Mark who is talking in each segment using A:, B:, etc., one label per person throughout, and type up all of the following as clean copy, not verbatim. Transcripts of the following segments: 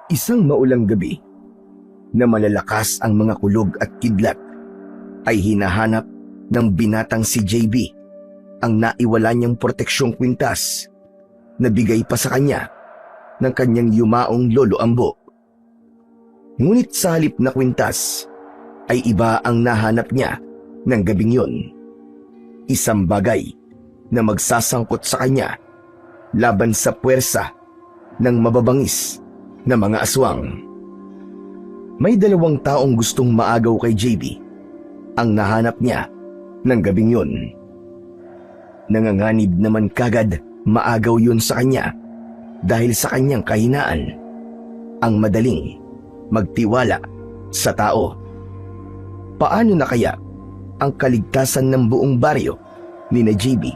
A: Isang maulang gabi na malalakas ang mga kulog at kidlat ay hinahanap ng binatang si JB ang naiwala niyang proteksyong kwintas na bigay pa sa kanya ng kanyang yumaong lolo Ambo. Ngunit sa halip na kwintas ay iba ang nahanap niya ng gabing yun. Isang bagay na magsasangkot sa kanya laban sa puwersa ng mababangis na mga aswang. May 2 taong gustong maagaw kay JB ang nahanap niya ng gabing yun. Nanganganib naman kagad maagaw yun sa kanya dahil sa kanyang kahinaan, ang madaling magtiwala sa tao. Paano na kaya ang kaligtasan ng buong baryo ni na JB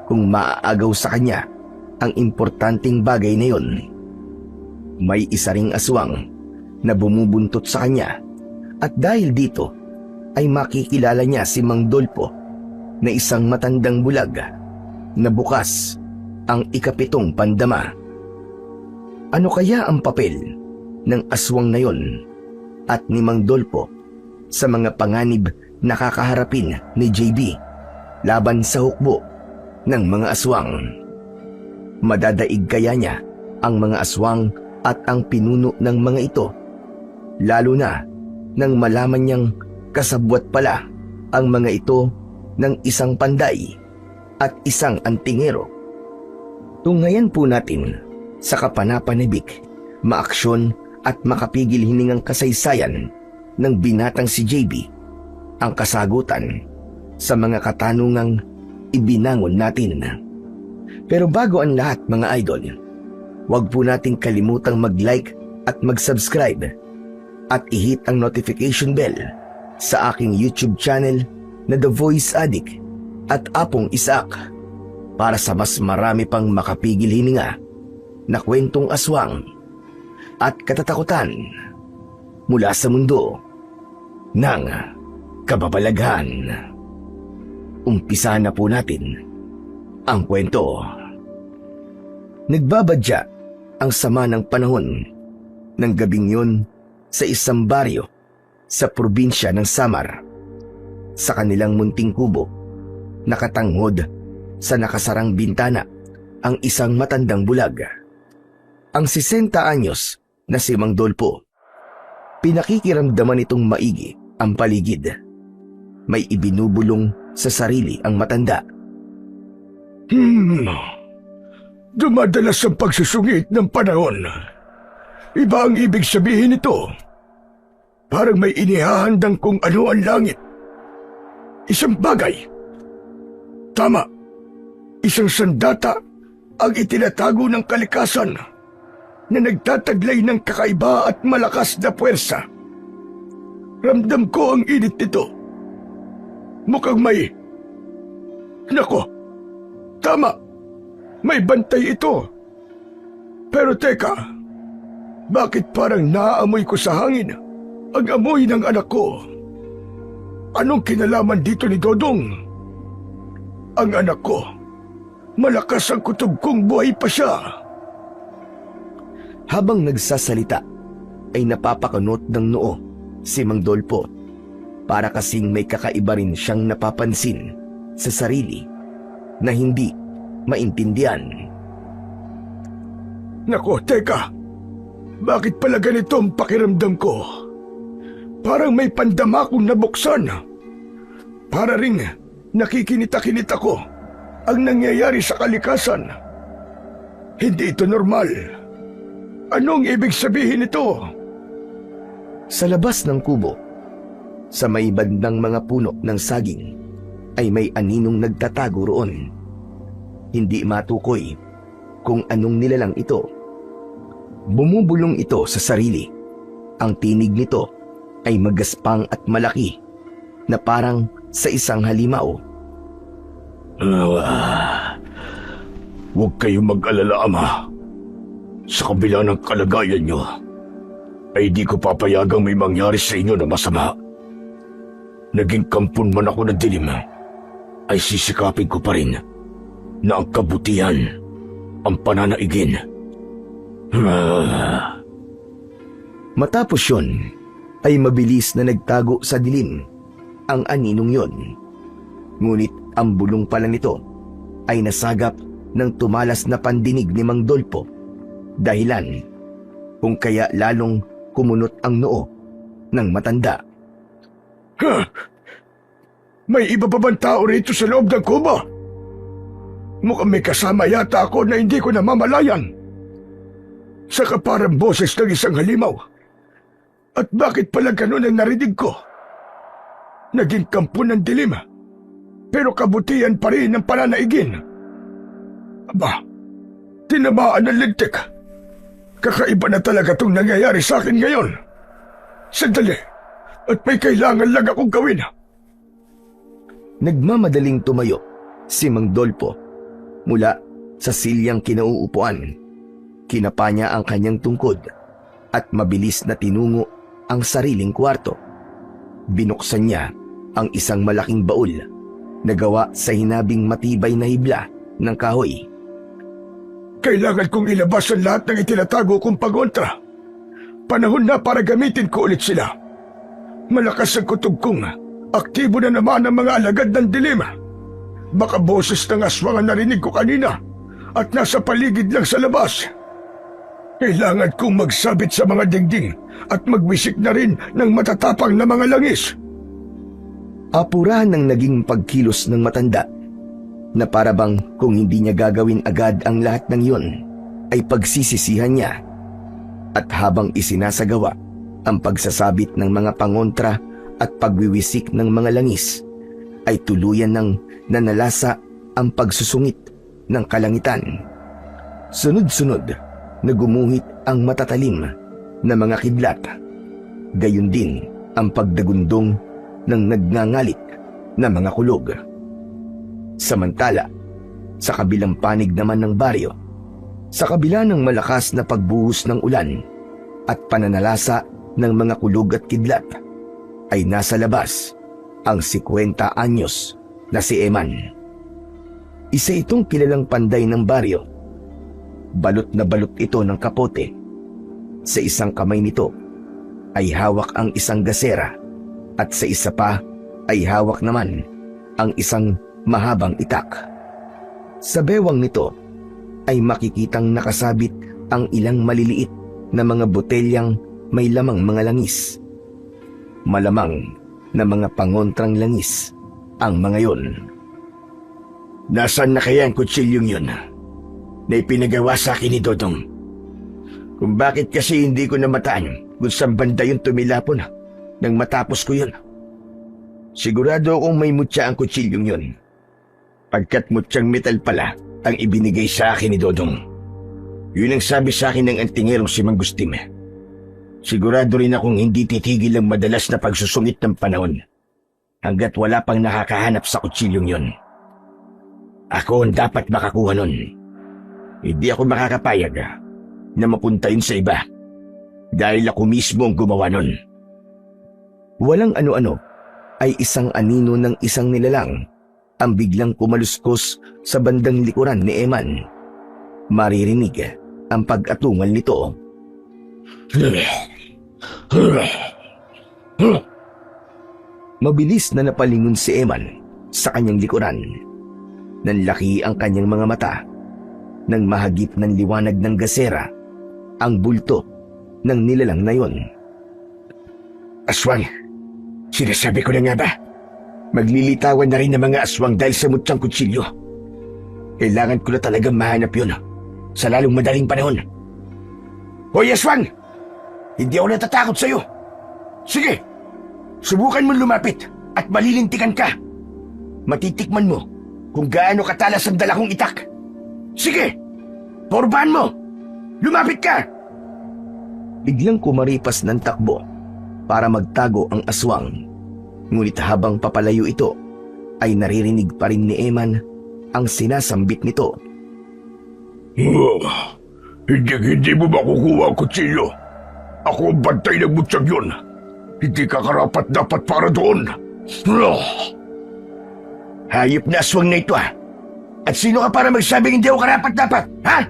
A: kung maaagaw sa kanya ang importanteng bagay na yun? May isa ring aswang na bumubuntot sa kanya at dahil dito ay makikilala niya si Mang Dolpo na isang matandang bulag na bukas ang ika-7 pandama. Ano kaya ang papel ng aswang na yon at ni Mang Dolpo sa mga panganib na kakaharapin ni JB laban sa hukbo ng mga aswang? Madadaig kaya niya ang mga aswang at ang pinuno ng mga ito, lalo na nang malaman niyang kasabwat pala ang mga ito ng isang panday at isang antingero? Tunghayan po natin sa kapanapanibik, maaksyon at makapigil hiningang kasaysayan ng binatang si JB ang kasagutan sa mga katanungang ibinangon natin. Pero bago ang lahat, mga idol, huwag po nating kalimutang mag-like at mag-subscribe at i-hit ang notification bell sa aking YouTube channel na The Voice Addict at Apong Isaac para sa mas marami pang makapigil hininga na kwentong aswang at katatakutan mula sa mundo ng kababalaghan. Umpisa na po natin ang kwento. Nagbabadya ang sama ng panahon ng gabing yun sa isang baryo sa probinsya ng Samar. Sa kanilang munting kubo, nakatanghod sa nakasarang bintana ang isang matandang bulag. Ang 60 anyos na si Mang Dolpo. Pinakikiramdaman itong maigi ang paligid. May ibinubulong sa sarili ang matanda.
B: Dumadalas ang pagsusungit ng panahon. Iba ang ibig sabihin nito. Parang may inihahandang kung ano ang langit. Isang bagay. Tama. Isang sandata ang itinatago ng kalikasan na nagtataglay ng kakaiba at malakas na puwersa. Ramdam ko ang init nito. Mukhang may... Nako, tama. May bantay ito. Pero teka, bakit parang naaamoy ko sa hangin ang amoy ng anak ko? Anong kinalaman dito ni Dodong? Ang anak ko, malakas ang kutob kong buhay pa siya.
A: Habang nagsasalita ay napapakanot ng noo si Mang Dolpo para kasing may kakaiba rin siyang napapansin sa sarili na hindi maintindihan.
B: Nako, teka. Bakit pala ganito ang pakiramdam ko? Parang may pandama akong nabuksan. Para ring nakikinita-kinita ko ang nangyayari sa kalikasan. Hindi ito normal. Anong ibig sabihin nito?
A: Sa labas ng kubo, sa may bandang mga puno ng saging, ay may aninong nagtatago roon. Hindi matukoy kung anong nilalang ito. Bumubulong ito sa sarili. Ang tinig nito ay magaspang at malaki na parang sa isang halimaw.
B: Huwag kayong mag-alala, Ama. Sa kabila ng kalagayan nyo, ay di ko papayagang may mangyari sa inyo na masama. Naging kampon man ako ng dilim, ay sisikapin ko pa rin na ang kabutihan ang pananaigin.
A: Matapos yun, ay mabilis na nagtago sa dilim ang aninong yon. Ngunit ang bulong pala nito ay nasagap ng tumalas na pandinig ni Mang Dolpo, dahilan kung kaya lalong kumunot ang noo ng matanda.
B: Ha? May iba pa bang tao rito sa loob ng kubo? Mukhang may kasama yata ako na hindi ko namamalayan. Saka parang boses ng isang halimaw. At bakit pala ganun ang narinig ko? Naging kampo ng dilim, pero kabutihan pa rin ang pananaigin. Aba, tinamaan ng lintik. Kakaiba na talaga itong nangyayari sa akin ngayon. Sandali, at may kailangan lang akong gawin.
A: Nagmamadaling tumayo si Mang Dolpo mula sa silyang kinauupuan. Kinapa niya ang kanyang tungkod at mabilis na tinungo ang sariling kwarto. Binuksan niya ang isang malaking baul na gawa sa hinabing matibay na hibla ng kahoy.
B: Kailangan kong ilabas ang lahat ng itinatago kong pagontra. Panahon na para gamitin ko ulit sila. Malakas ang kutob kong. Aktibo na naman ang mga alagad ng dilim. Baka boses ng aswang ang narinig ko kanina at nasa paligid lang sa labas. Kailangan kong magsabit sa mga dingding at magwisik na rin ng matatapang na mga langis.
A: Apurahan ng naging pagkilos ng matanda na parabang kung hindi niya gagawin agad ang lahat ng yun ay pagsisisihan niya. At habang isinasagawa ang pagsasabit ng mga pangontra at pagwiwisik ng mga langis, ay tuluyan ng nanalasa ang pagsusungit ng kalangitan. Sunod-sunod na gumuhit ang matatalim na mga kidlat. Gayon din ang pagdagundong ng nagngangalit na mga kulog. Samantala, sa kabilang panig naman ng baryo, sa kabila ng malakas na pagbuhos ng ulan at pananalasa ng mga kulog at kidlat, ay nasa labas ang 50 anyos na si Eman. Isa itong kilalang panday ng baryo. Balot na balot ito ng kapote. Sa isang kamay nito ay hawak ang isang gasera at sa isa pa ay hawak naman ang isang mahabang itak. Sa bewang nito ay makikitang nakasabit ang ilang maliliit na mga botelyang may lamang mga langis. Malamang na mga pangontrang langis ang mga yon.
B: Nasaan na kaya ang kutsilyong yun na ipinagawa sa akin ni Dodong? Kung bakit kasi hindi ko namataan kung saan banda yun tumilapon nang matapos ko yun. Sigurado akong may mutya ang kutsilyong yun. Pagkat mutyang metal pala ang ibinigay sa akin ni Dodong. Yun ang sabi sa akin ng antingerong si Mangustim. Sigurado rin akong hindi titigil ang madalas na pagsusungit ng panahon hanggat wala pang nakakahanap sa kutsilyong yun. Ako ang dapat makakuha nun. Hindi ako makakapayag na mapunta yun sa iba dahil ako mismo ang gumawa nun.
A: Walang ano-ano ay isang anino ng isang nilalang ang biglang kumaluskos sa bandang likuran ni Eman. Maririnig ang pag-atungal nito. Mabilis na napalingon si Eman sa kanyang likuran. Nanlaki ang kanyang mga mata nang mahagip ng liwanag ng gasera ang bulto ng nilalang na yon.
B: Aswang, sinasabi ko na nga ba? Maglilitawan na rin ng mga aswang dahil sa mutyang kutsilyo. Kailangan ko na talagang mahanap yun sa lalong madaling panahon. Hoy aswang! Hindi ako natatakot sa'yo. Sige, subukan mo lumapit at malilintikan ka. Matitikman mo kung gaano katalas ang dala kong itak. Sige, porbahan mo! Lumapit ka!
A: Biglang kumaripas ng takbo para magtago ang aswang. Ngunit habang papalayo ito, ay naririnig pa rin ni Eman ang sinasambit nito.
B: Hindi mo makukuha ang kutsilyo. Ako ang bantay ng mutyang yun. Hindi ka karapat dapat para doon. Hayop na aswang na ito At sino ka para magsabing hindi ako karapat dapat, ha?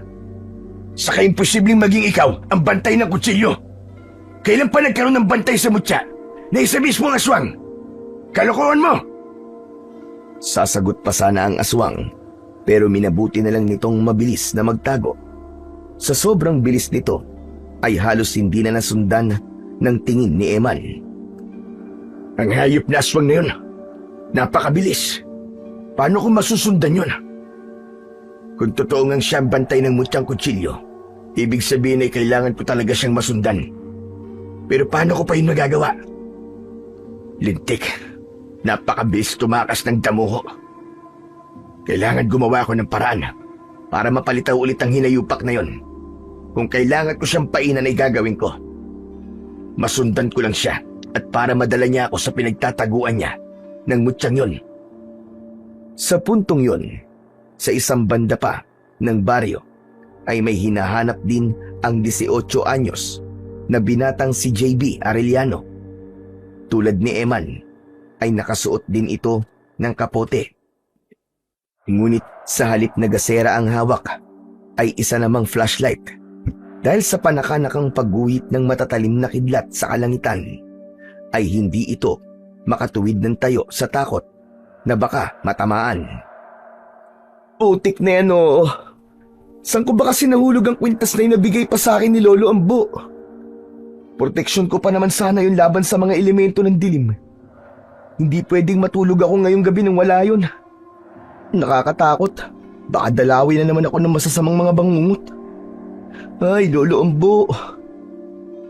B: Saka imposibleng maging ikaw ang bantay ng kutsilyo. Kailan pa nagkaroon ng bantay sa mutya na isa mismo ang aswang? Kalokohan mo!
A: Sasagot pa sana ang aswang, pero minabuti na lang nitong mabilis na magtago. Sa sobrang bilis nito, ay halos hindi na nasundan ng tingin ni Eman.
B: Ang hayop na aswang na yun, napakabilis. Paano ko masusundan yun? Kung totoo ngang siya ang bantay ng mutyang kutsilyo, ibig sabihin ay kailangan ko talaga siyang masundan. Pero paano ko pa yun magagawa? Lintik, napakabilis tumakas ng damuho. Kailangan gumawa ko ng paraan para mapalitaw ulit ang hinayupak na yon. Kung kailangan ko siyang painan ay gagawin ko. Masundan ko lang siya at para madala niya ako sa pinagtataguan niya ng mutyang yon.
A: Sa puntong yon, sa isang banda pa ng baryo, ay may hinahanap din ang 18 anyos na binatang si JB Arellano. Tulad ni Eman, ay nakasuot din ito ng kapote. Ngunit sa halip na gasera ang hawak, ay isa namang flashlight. Dahil sa panakanakang pagguhit ng matatalim na kidlat sa kalangitan, ay hindi ito makatuwid ng tayo sa takot na baka matamaan. Putik na yan, oo. Saan ko ba kasi nahulog ang kwintas na inabigay pa sa akin ni Lolo Ambo? Proteksyon ko pa naman sana yung laban sa mga elemento ng dilim. Hindi pwedeng matulog ako ngayong gabi nang wala yun. Nakakatakot. Baka dalawin na naman ako ng masasamang mga bangungot. Ay, Lolo Ambo.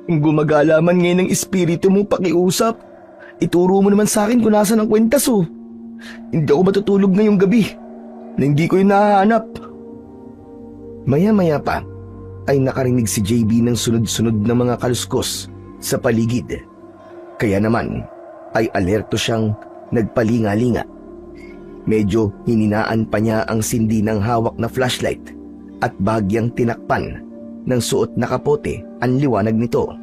A: Kung gumagala man ngayon ng espiritu mo pakiusap, ituro mo naman sa akin kung nasan ang kwintas, oh. Hindi ako matutulog ngayong gabi na hindi ko yung nahahanap. Maya-maya pa ay nakarinig si JB ng sunod-sunod na mga kaluskos sa paligid. Kaya naman ay alerto siyang nagpalinga-linga. Medyo hininaan pa niya ang sindi ng hawak na flashlight at bahagyang tinakpan ng suot na kapote ang liwanag nito.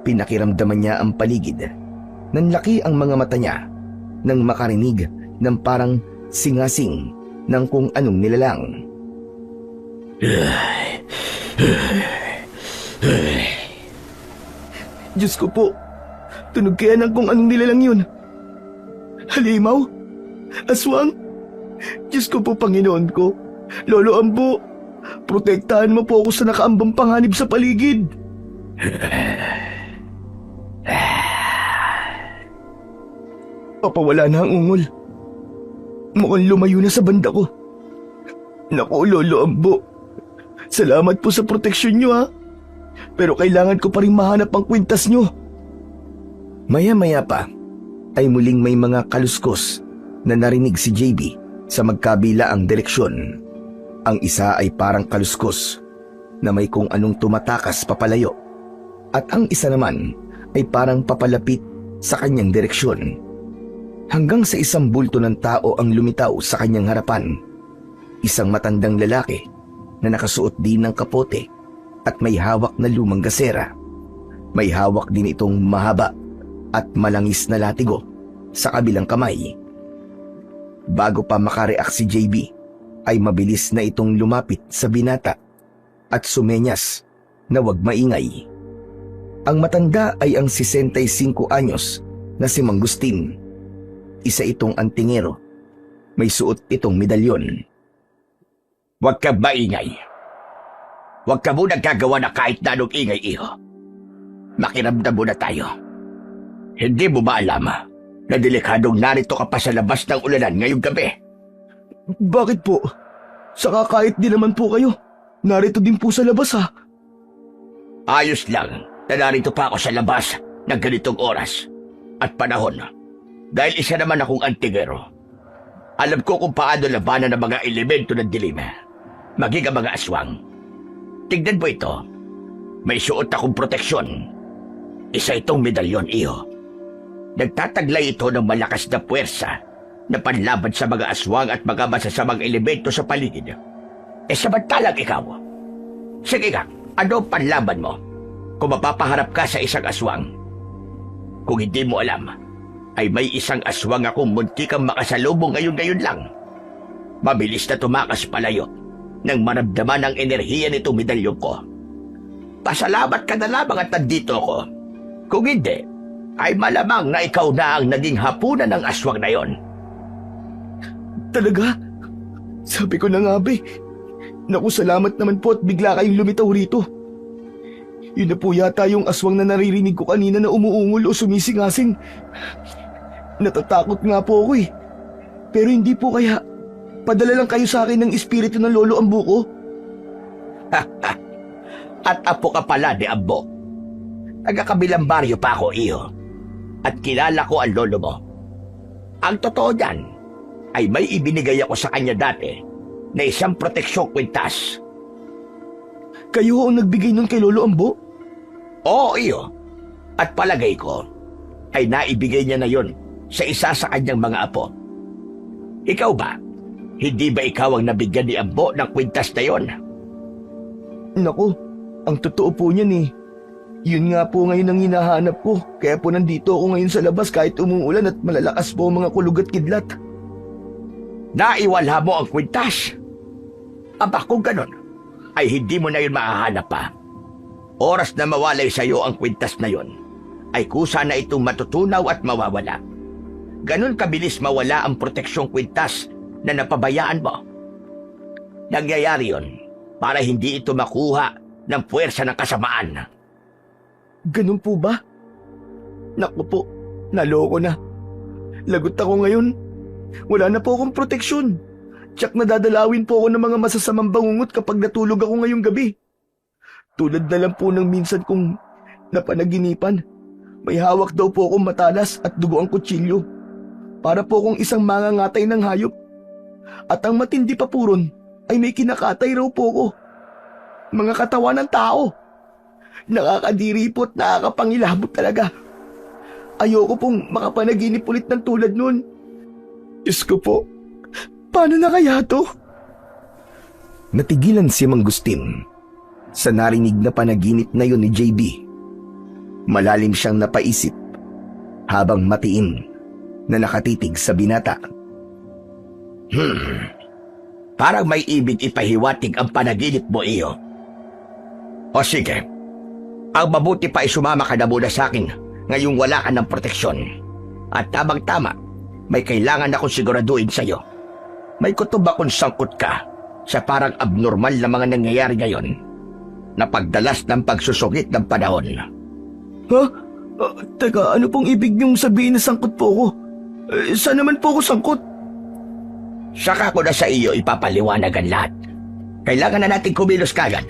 A: Pinakiramdaman niya ang paligid. Nanlaki ang mga mata niya nang makarinig ng parang singasing ng kung anong nilalang. Diyos ko po, tunog kaya ng kung anong nilalang yun. Halimaw? Aswang? Diyos ko po, Panginoon ko. Lolo Ambo, protektahan mo po ako sa nakaambang panganib sa paligid. Papawala na ang ungol. Mukhang lumayo na sa banda ko. Naku, Lolo Ambo. Salamat po sa proteksyon nyo, ha. Pero kailangan ko pa rin mahanap ang kwintas nyo. Maya-maya pa ay muling may mga kaluskos na narinig si JB sa magkabila ang direksyon. Ang isa ay parang kaluskos na may kung anong tumatakas papalayo at ang isa naman ay parang papalapit sa kanyang direksyon. Hanggang sa isang bulto ng tao ang lumitaw sa kanyang harapan. Isang matandang lalaki na nakasuot din ng kapote at may hawak na lumang gasera. May hawak din itong mahaba at malangis na latigo sa kabilang kamay. Bago pa makareact si JB, ay mabilis na itong lumapit sa binata at sumenyas na huwag maingay. Ang matanda ay ang 65 anyos na si Mangustin. Isa itong antingero. May suot itong medalyon.
B: Huwag ka maingay. Huwag ka muna gagawa na kahit na anong ingay, iho. Makiramdam muna tayo. Hindi mo ba alam na delikadong narito ka pa sa labas ng ulanan ngayong gabi?
A: Bakit po? Saka kahit di naman po kayo, narito din po sa labas, ha?
B: Ayos lang na narito pa ako sa labas ng ganitong oras at panahon. Dahil isa naman akong antingero. Alam ko kung paano labanan ng mga elemento ng dilim, maging ang mga aswang. Tignan mo ito. May suot akong proteksyon. Isa itong medalyon, iho. Nagtataglay ito ng malakas na puwersa na panlaban sa mga aswang at mga masasamang elemento sa paligid. Samantalang ikaw, sige nga, ano ang panlaban mo kung mapapaharap ka sa isang aswang? Kung hindi mo alam, ay may isang aswang akong muntikang makasalubong ngayon lang. Mabilis na tumakas palayo nang maramdaman ang enerhiya nitong medalyong ko. Pasalamat ka na lamang at nandito ako
C: Kung hindi, ay malamang na ikaw na ang naging hapunan ng aswang na yon.
A: Talaga? Sabi ko na nga ba eh. Naku, salamat naman po at bigla kayong lumitaw rito. Yun na po yata yung aswang na naririnig ko kanina na umuungol o sumisingasing. Natatakot nga po ako eh. Pero hindi po kaya padala lang kayo sa akin ng espiritu ng lolo Ambo ko?
C: At apo ka pala ni Ambo. Taga-kabilang baryo pa ako, iyo. At kilala ko ang lolo mo. Ang totoo niyan ay may ibinigay ako sa kanya dati na isang proteksyong kwintas.
A: Kayo ang nagbigay nun kay lolo Ambo?
C: Oo, iyo. At palagay ko ay naibigay niya na yon sa isa sa kanyang mga apo. Ikaw ba? Hindi ba ikaw ang nabigyan ni Ambo ng kwintas na yon?
A: Naku, ang totoo po niyan eh. Yun nga po ngayon ang hinahanap ko. Kaya po nandito ako ngayon sa labas kahit umuulan at malalakas po ang mga kulog at kidlat.
C: Naiwala mo ang kwintas. Aba, kung ganon, ay hindi mo na yun mahahanap pa. Oras na mawalay sa iyo ang kwintas na yon, ay kusa na itong matutunaw at mawawala. Ganon kabilis mawala ang proteksyong kwintas na napabayaan mo. Nangyayari yon para hindi ito makuha ng puwersa ng kasamaan.
A: Ganun po ba? Naku po, naloko na. Lagot ako ngayon. Wala na po akong proteksyon. Tsak nadadalawin po ako ng mga masasamang bangungot kapag natulog ako ngayong gabi. Tulad na lang po ng minsan kong napanaginipan. May hawak daw po akong matalas at dugo ang kutsilyo. Para po akong isang mangangatay ng hayop. At ang matindi pa po ron ay may kinakatay raw po ko. Mga katawan ng tao. Nakakadiri po at nakakapangilabot talaga. Ayoko pong makapanaginip ulit ng tulad nun. Diyos ko po, paano na kaya to? Natigilan si Mang Gustin sa narinig na panaginip na yun ni JB. Malalim siyang napaisip habang matiin na nakatitig sa binata.
C: Parang may ibig ipahiwatig ang panaginip mo, iyo. O sige, ang mabuti pa ay sumama ka na muna sa akin ngayong wala ka ng proteksyon. At tamang-tama, may kailangan akong siguraduhin sa'yo. May kutob akong sangkot ka sa parang abnormal na mga nangyayari ngayon na pagdalas ng pagsusungit ng panahon.
A: Ha? Teka, ano pong ibig niyong sabihin na sangkot po ako? Saan naman po ako sangkot?
C: Saka ko na sa iyo ipapaliwanag ang lahat. Kailangan na natin kumilos kagad.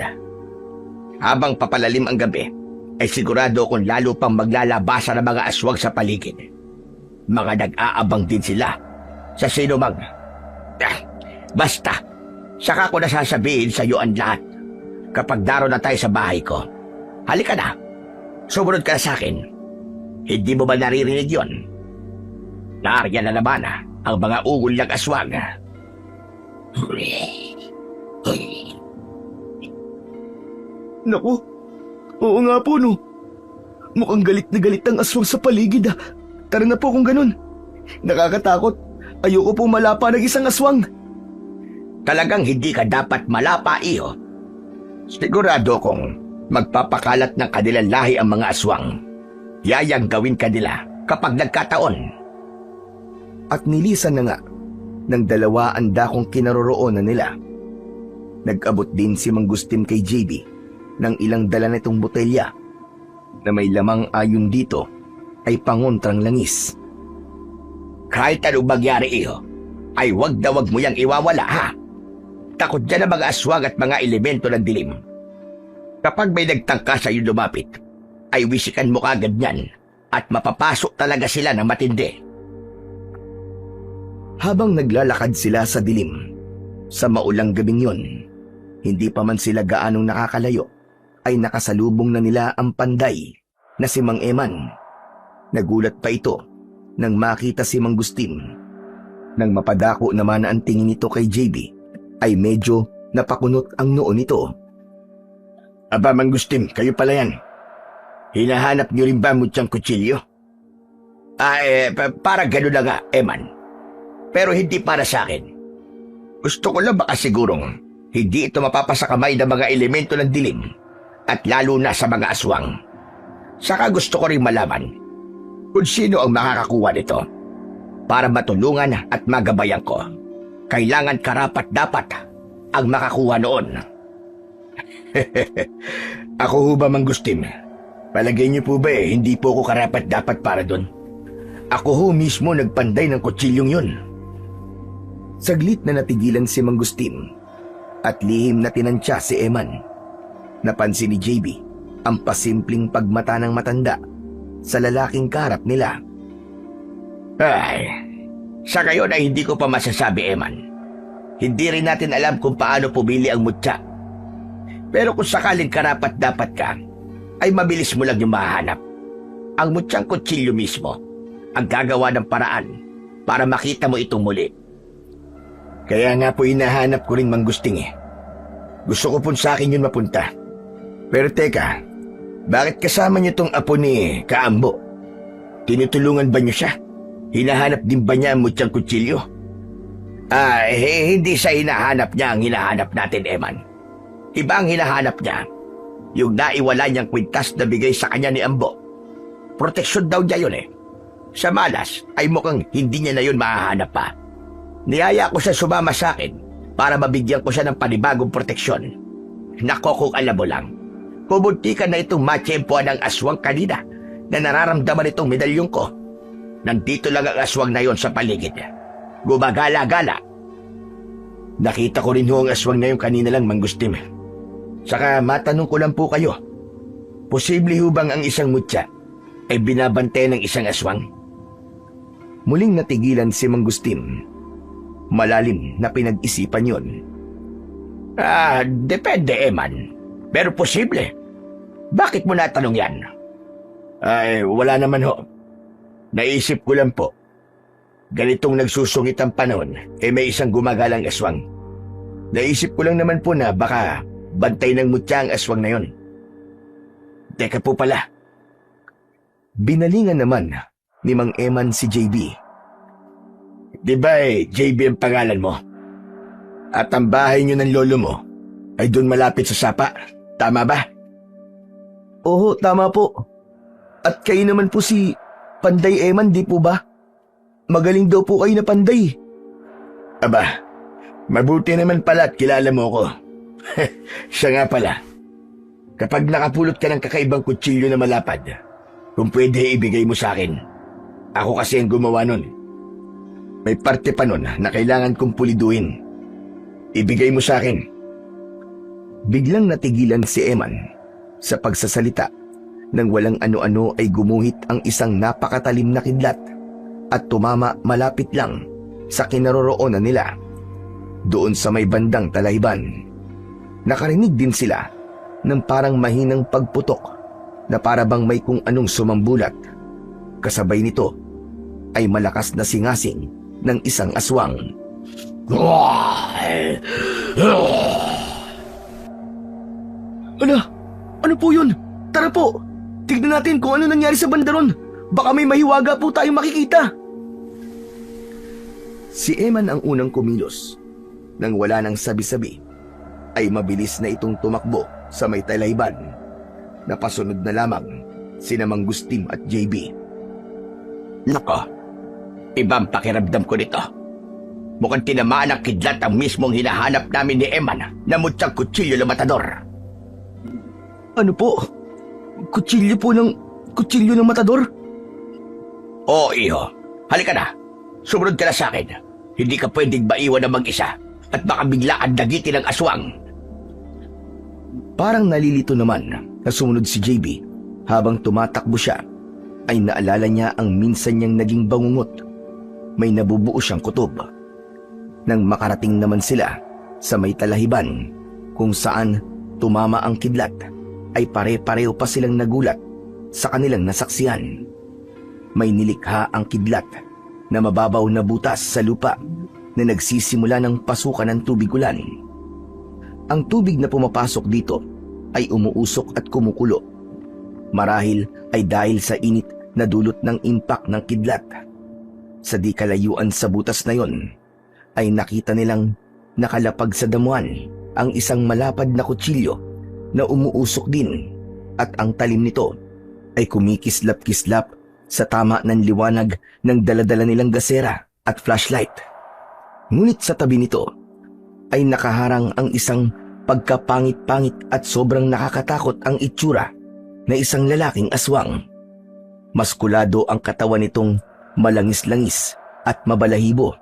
C: Habang papalalim ang gabi, ay sigurado kung lalo pang maglalabasa ng mga aswang sa paligid. Mga nag-aabang din sila sa sinumang. Basta, saka ko na sasabihin sa iyo ang lahat kapag daro na tayo sa bahay ko. Halika na, sumunod ka na sa akin. Hindi mo ba naririnig yon? Naariyan na naman ang mga ungol ng aswang.
A: Naku, oo nga po no. Mukhang galit na galit ang aswang sa paligid ah. Tara na po kung ganun. Nakakatakot. Ayoko po malapa ng isang aswang.
C: Talagang hindi ka dapat malapa, iyo. Sigurado kong magpapakalat ng kanilang lahi ang mga aswang. Yayang gawin ka nila kapag nagkataon.
A: At nilisan na nga ng dalawa ang dakong kinaroroonan nila. Nag-abot din si Mang Gustin kay JB ng ilang dala nitong botelya na may lamang ayon dito ay pangontrang langis.
C: Kahit anong magyari, iyo, ay wag na wag mo yang iwawala, ha? Takot dyan ang mga aswang at mga elemento ng dilim. Kapag may nagtangka sa iyo lumapit, ay wisikan mo kagad yan at mapapasok talaga sila ng matindi.
A: Habang naglalakad sila sa dilim, sa maulang gabing yon, hindi pa man sila gaanong nakakalayo, ay nakasalubong na nila ang panday na si Mang Eman. Nagulat pa ito nang makita si Mang Gustin. Nang mapadako naman ang tingin nito kay JB, ay medyo napakunot ang noo nito.
C: Aba, Mang Gustin, kayo pala yan. Hinahanap niyo rin ba mutyang kutsilyo? Para gano'n na nga, Eman. Pero hindi para sa akin. Gusto ko lang baka sigurong hindi ito mapapasa kamay ng mga elemento ng dilim at lalo na sa mga aswang. Saka gusto ko rin malaman kung sino ang makakakuha nito para matulungan at magabayan ko. Kailangan karapat-dapat ang makakuha noon.
A: Ako ho ba, Mang Gustim? Palagay niyo po ba hindi po ako karapat-dapat para doon? Ako ho mismo nagpanday ng kutsilyong yun. Saglit na natigilan si Mang Gustim at lihim na tinantya si Eman. Napansin ni JB ang pasimpleng pagmata ng matanda sa lalaking karap nila.
C: Ay, sa ngayon ay hindi ko pa masasabi, Eman. Hindi rin natin alam kung paano pumili ang mutya. Pero kung sakaling karapat-dapat ka, ay mabilis mo lang yung mahanap. Ang mutyang kutsilyo mismo ang gagawa ng paraan para makita mo itong muli.
A: Kaya nga po hinahanap ko rin, Mang Gusting Gusto ko po sa akin yun mapunta. Pero teka, bakit kasama niyo tong apo ni Kaambo? Tinutulungan ba niyo siya? Hinahanap din ba niya ang mutyang kutsilyo?
C: Hindi sa hinahanap niya ang hinahanap natin, Eman. Iba ang hinahanap niya. Yung naiwala niyang kwintas na bigay sa kanya ni Ambo. Proteksyon daw niya yun Sa malas ay mukhang hindi niya na yun mahahanap pa. Niyaya ko siya sumama sa akin para mabigyan ko siya ng panibagong proteksyon. Nako kung alam mo lang, pumuntikan na itong matsyempoan ng aswang kanina na nararamdaman itong medalyong ko. Nandito lang ang aswang na yon sa paligid. Gumagala-gala.
A: Nakita ko rin ho ang aswang na yung kanina lang, Mang Gustim. Saka matanong ko lang po kayo, posible ho bang ang isang mutya ay binabantay ng isang aswang? Muling natigilan si Mang Gustim. Malalim na pinag-isipan yon.
C: Depende, Eman. Pero posible. Bakit mo natanong yan?
A: Ay, wala naman ho. Naisip ko lang po. Ganitong nagsusungit ang panahon, may isang gumagalang aswang. Naisip ko lang naman po na baka bantay ng mutya ang aswang na yon. Teka po pala. Binalingan naman ni Mang Eman si JB. Di ba JB ang pangalan mo? At ang bahay niyo ng lolo mo ay doon malapit sa sapa, tama ba? Oo, tama po. At kayo naman po si Panday Eman, di po ba? Magaling daw po kayo na panday. Aba, mabuti naman pala at kilala mo ko. Siya nga pala. Kapag nakapulot ka ng kakaibang kutsilyo na malapad, kung pwede ibigay mo sa akin. Ako kasi ang gumawa nun. May parte pa nun na kailangan kong puliduin. Ibigay mo sa akin. Biglang natigilan si Eman sa pagsasalita nang walang ano-ano ay gumuhit ang isang napakatalim na kidlat at tumama malapit lang sa kinaroroonan nila. Doon sa may bandang talayban, nakarinig din sila ng parang mahinang pagputok na para bang may kung anong sumambulat. Kasabay nito ay malakas na singasing ng isang aswang. Ano po yun? Tara po, tignan natin kung ano nangyari sa bandaron. Baka may mahiwaga po tayong makikita. Si Eman ang unang kumilos. Nang wala nang sabi-sabi, ay mabilis na itong tumakbo sa may talayban. Napasunod na lamang sina Mang Gustim at JB.
C: Nako, ibang pakiramdam ko nito. Mukhang tinamaan ng kidlat ang mismong hinahanap namin ni Eman na mutyang kutsilyo na matador.
A: Ano po? Kutsilyo ng matador?
C: Oo, iho. Halika na. Sumunod ka na sa akin. Hindi ka pwedeng maiwan na mag-isa at baka bigla ang dagitin ng aswang.
A: Parang nalilito naman na sumunod si JB. Habang tumatakbo siya, ay naalala niya ang minsan niyang naging bangungot. May nabubuo siyang kutob. Nang makarating naman sila sa may talahiban kung saan tumama ang kidlat, ay pare-pareho pa silang nagulat sa kanilang nasaksihan. May nilikha ang kidlat na mababaw na butas sa lupa na nagsisimula ng pasukan ng tubig ulan. Ang tubig na pumapasok dito ay umuusok at kumukulo. Marahil ay dahil sa init na dulot ng impact ng kidlat. Sa di kalayuan sa butas na yon, ay nakita nilang nakalapag sa damuhan ang isang malapad na kutsilyo na umuusok din, at ang talim nito ay kumikislap-kislap sa tama ng liwanag ng daladala nilang gasera at flashlight. Ngunit sa tabi nito ay nakaharang ang isang pagkapangit-pangit at sobrang nakakatakot ang itsura na isang lalaking aswang. Maskulado ang katawan nitong malangis-langis at mabalahibo.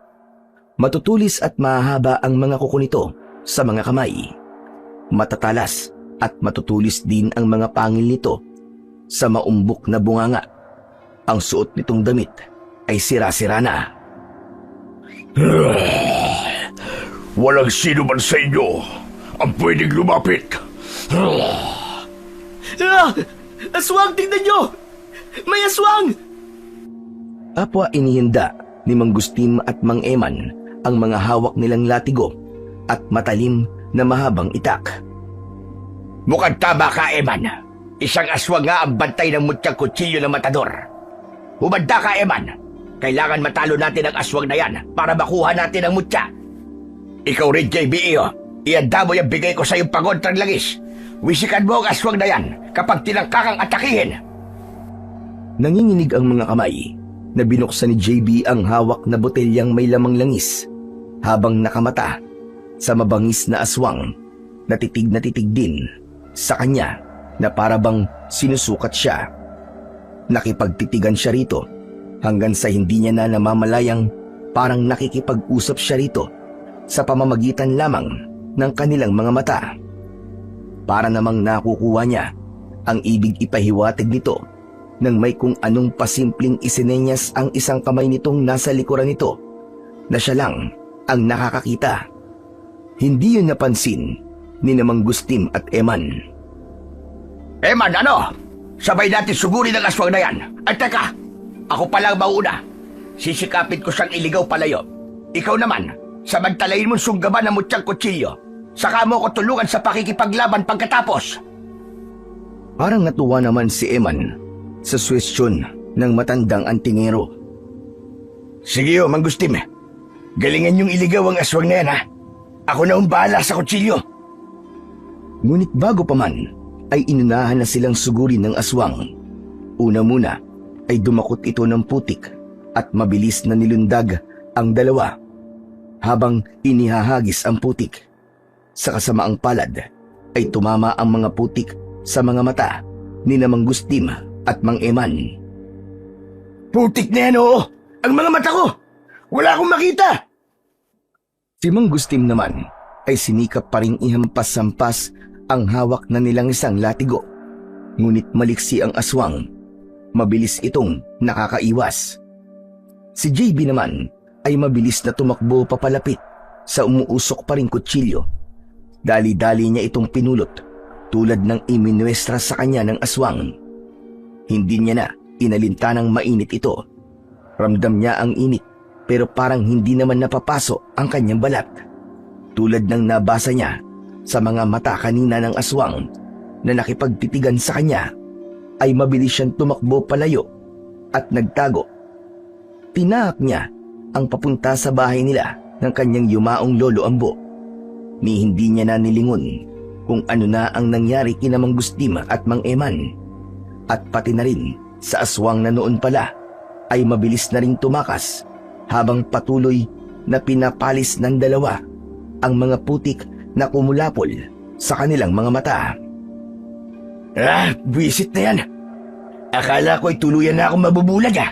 A: Matutulis at mahahaba ang mga kuko nito sa mga kamay. Matatalas at matutulis din ang mga pangil nito sa maumbok na bunganga. Ang suot nitong damit ay sira-sira na.
B: Walang sino man sa inyo ang pwedeng lumapit.
C: Aswang, tingnan nyo! May aswang!
A: Apwa inihinda ni Mang Gustim at Mang Eman ang mga hawak nilang latigo at matalim na mahabang itak.
C: Mukhang tama ka, Eman. Isang aswang nga ang bantay ng mutyang kutsilyo ng matador. Humanda ka, Eman. Kailangan matalo natin ang aswang na yan para makuha natin ang mutya. Ikaw rin, JB, ihanda mo yung bigay ko sa iyong pagontrang langis. Wisikan mo ang aswang na yan kapag tinangkakang atakihin.
A: Nanginginig ang mga kamay na binuksan ni JB ang hawak na botelyang may lamang langis habang nakamata sa mabangis na aswang na titig din sa kanya na parabang sinusukat siya. Nakipagtitigan siya rito hanggang sa hindi niya na namamalayang parang nakikipag-usap siya rito sa pamamagitan lamang ng kanilang mga mata. Para namang nakukuha niya ang ibig ipahiwatig nito nang may kung anong pasimpleng isinenyas ang isang kamay nitong nasa likuran nito na siya lang ang nakakakita. Hindi yun napansin ni Mang Gustim at Eman.
C: Eman, ano? Sabay natin sugurin ang aswang na yan. At teka, ako palang mauna. Sisikapin ko siyang iligaw palayo. Ikaw naman, samantalayin mong sunggaban ng mutyang kutsilyo. Saka mo ko tulungan sa pakikipaglaban pagkatapos.
A: Parang natuwa naman si Eman sa suwestyon ng matandang antingero.
C: Sige Mang Gustim. Galingan yung iligaw ang aswang na yan, ha? Ako na bahala sa kutsilyo.
A: Ngunit bago pa man, ay inunahan na silang sugurin ng aswang. Una muna ay dumakot ito ng putik at mabilis na nilundag ang dalawa habang inihahagis ang putik. Sa kasamaang palad ay tumama ang mga putik sa mga mata ni Mang Gustim at Mang Eman.
C: Putik na yan, oo! Ang mga mata ko! Wala akong makita!
A: Si Mang Gustim naman ay sinikap pa ring ihampas-sampas ang hawak na nilang isang latigo. Ngunit maliksi ang aswang. Mabilis itong nakakaiwas. Si JB naman ay mabilis na tumakbo papalapit sa umuusok pa ring kutsilyo. Dali-dali niya itong pinulot tulad ng iminuestra sa kanya ng aswang. Hindi niya na inalintanang mainit ito. Ramdam niya ang init pero parang hindi naman napapaso ang kanyang balat. Tulad ng nabasa niya sa mga mata kanina ng aswang na nakipagtitigan sa kanya, ay mabilis siyang tumakbo palayo at nagtago. Tinahak niya ang papunta sa bahay nila ng kanyang yumaong lolo Ambo. Ni hindi niya na nilingon kung ano na ang nangyari kina Mang Gustim at Mang Eman. At pati na rin sa aswang na noon pala ay mabilis na rin tumakas habang patuloy na pinapalis ng dalawa ang mga putik na kumulapol sa kanilang mga mata.
C: Buwisit na yan. Akala ko'y tuluyan na akong mabubulag, ah.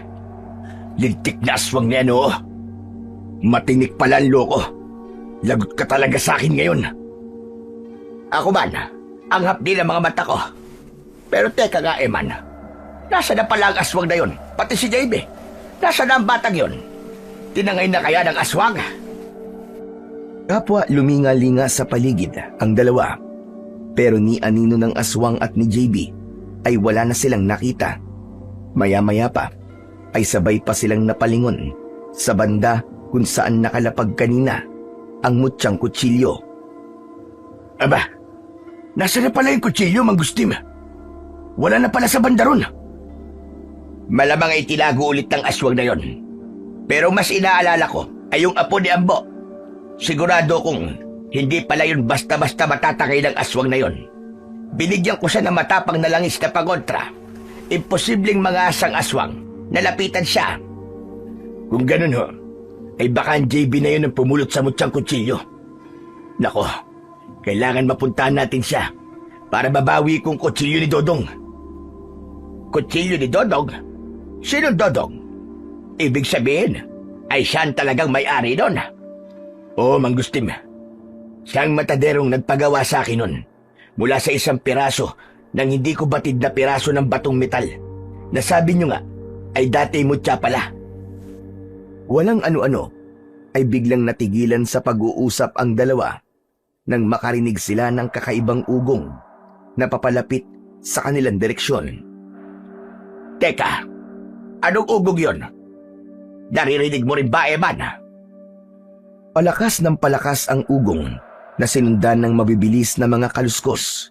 C: Lintik na aswang na yan, oo. Matinik pala ang loko. Lagot ka talaga sa akin ngayon. Ako man, ang hapdi ng mga mata ko. Pero teka nga, Eman. Nasa na pala ang aswang na yun? Pati si JB. Nasa na ang batang yun? Tinangay na kaya ng aswang?
A: Kapwa luminga-linga sa paligid ang dalawa. Pero ni anino ng aswang at ni JB ay wala na silang nakita. Maya-maya pa ay sabay pa silang napalingon sa banda kung saan nakalapag kanina ang mutyang kutsilyo.
C: Aba, nasa na pala yung kutsilyo, Mang Gustim? Wala na pala sa banda ron. Malamang ay tinago ulit ng aswang na yon. Pero mas inaalala ko ay yung apo ni Ambo. Sigurado kong hindi pala yun basta-basta matatakay ng aswang na yon. Binigyan ko siya ng matapang na langis na pagontra. Imposibleng mga asang aswang. Nalapitan siya.
A: Kung ganun ho, ay baka ang JB na yun ang pumulot sa mutyang kutsilyo. Nako, kailangan mapuntahan natin siya para mabawi kong kutsilyo ni Dodong.
C: Kutsilyo ni Dodong? Sino Dodong? Ibig sabihin, ay siya ang talagang may-ari nun.
A: Oo, Manggustim. Siyang mataderong nagpagawa sa akin nun mula sa isang piraso ng hindi ko batid na piraso ng batong metal na sabi nyo nga ay dati mutya pala. Walang ano-ano ay biglang natigilan sa pag-uusap ang dalawa nang makarinig sila ng kakaibang ugong na papalapit sa kanilang direksyon.
C: Teka, anong ugong yon? Naririnig mo rin ba, Eman?
A: Palakas ng palakas ang ugong na sinundan ng mabibilis na mga kaluskos.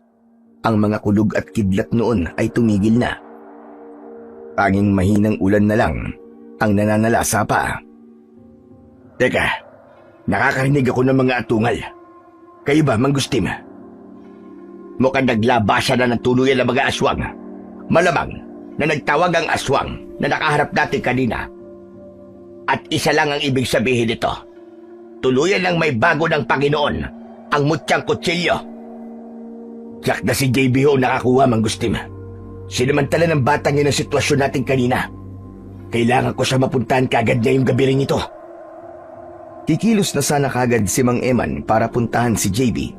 A: Ang mga kulog at kidlat noon ay tumigil na. Tanging mahinang ulan na lang ang nananalasa pa. Teka, nakakarinig ako ng mga atungal. Kayo ba, Manggustim?
C: Mukhang naglabasa na ng tuluyan ng mga aswang. Malamang na nagtawag ang aswang na nakaharap natin kanina. At isa lang ang ibig sabihin nito. Tuluyan lang may bago ng Panginoon, ang mutyang kutsilyo.
A: Jack na si JB ho nakakuha, Manggustim. Sinamantala ng batang yun ang sitwasyon natin kanina. Kailangan ko siya mapuntahan kagad ngayong gabi rin ito. Kikilos na sana kagad si Mang Eman para puntahan si JB.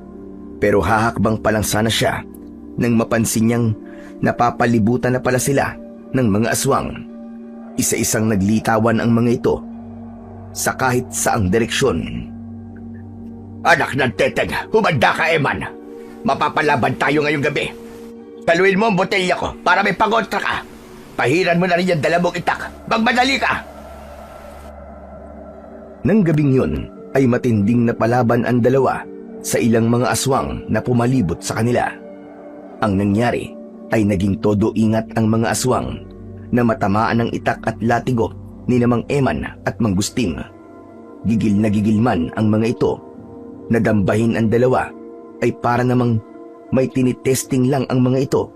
A: Pero hahakbang pa lang sana siya nang mapansin niyang napapalibutan na pala sila ng mga aswang. Isa-isang naglitawan ang mga ito sa kahit saang direksyon.
C: Anak ng teteng, humanda ka, Eman. Mapapalaban tayo ngayong gabi. Taluin mo ang botelya ko para may pangontra ka. Pahiran mo na rin yung dalawang itak. Magmadali ka!
A: Nang gabing yun ay matinding napalaban ang dalawa sa ilang mga aswang na pumalibot sa kanila. Ang nangyari ay naging todo ingat ang mga aswang na matamaan ng itak at latigo ni Mang Eman at Manggustim. Gigil na gigil man ang mga ito. Nadambahin ang dalawa ay para namang may tinitesting lang ang mga ito,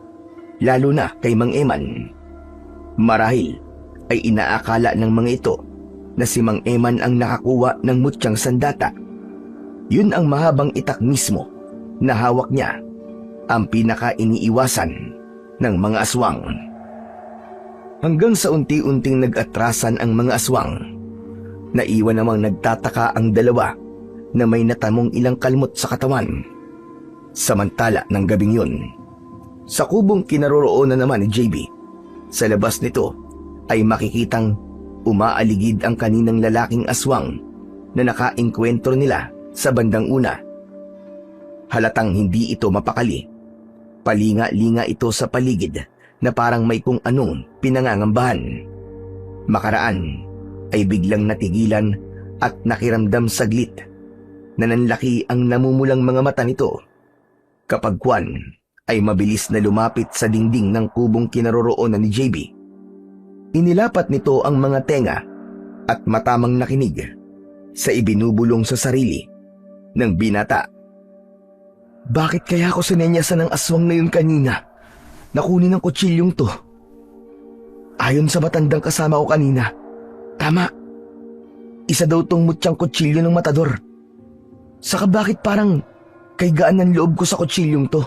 A: lalo na kay Mang Eman. Marahil ay inaakala ng mga ito na si Mang Eman ang nakakuha ng mutyang sandata. Yun ang mahabang itak mismo na hawak niya, ang pinaka-iniiwasan ng mga aswang. Hanggang sa unti-unting nag-atrasan ang mga aswang, naiwan namang nagtataka ang dalawa na may natamong ilang kalmot sa katawan. Samantala ng gabing yun, sa kubong kinaroroonan naman ni JB, sa labas nito ay makikitang umaaligid ang kaninang lalaking aswang na nakaengkwentro nila sa bandang una. Halatang hindi ito mapakali. Palinga-linga ito sa paligid na parang may kung anong pinangangambahan. Makaraan ay biglang natigilan at nakiramdam saglit na nanlaki ang namumulang mga mata nito. Kapag kwan ay mabilis na lumapit sa dingding ng kubong kinaroroonan ni JB. Inilapat nito ang mga tenga at matamang nakinig sa ibinubulong sa sarili ng binata. Bakit kaya ako sinenyasan ng aswang na yun kanina? Nakunin ang kutsilyong to. Ayon sa matandang kasama ko kanina, tama. Isa daw tong mutyang kutsilyo ng matador. Saka bakit parang kay gaan ng loob ko sa kutsilyong to?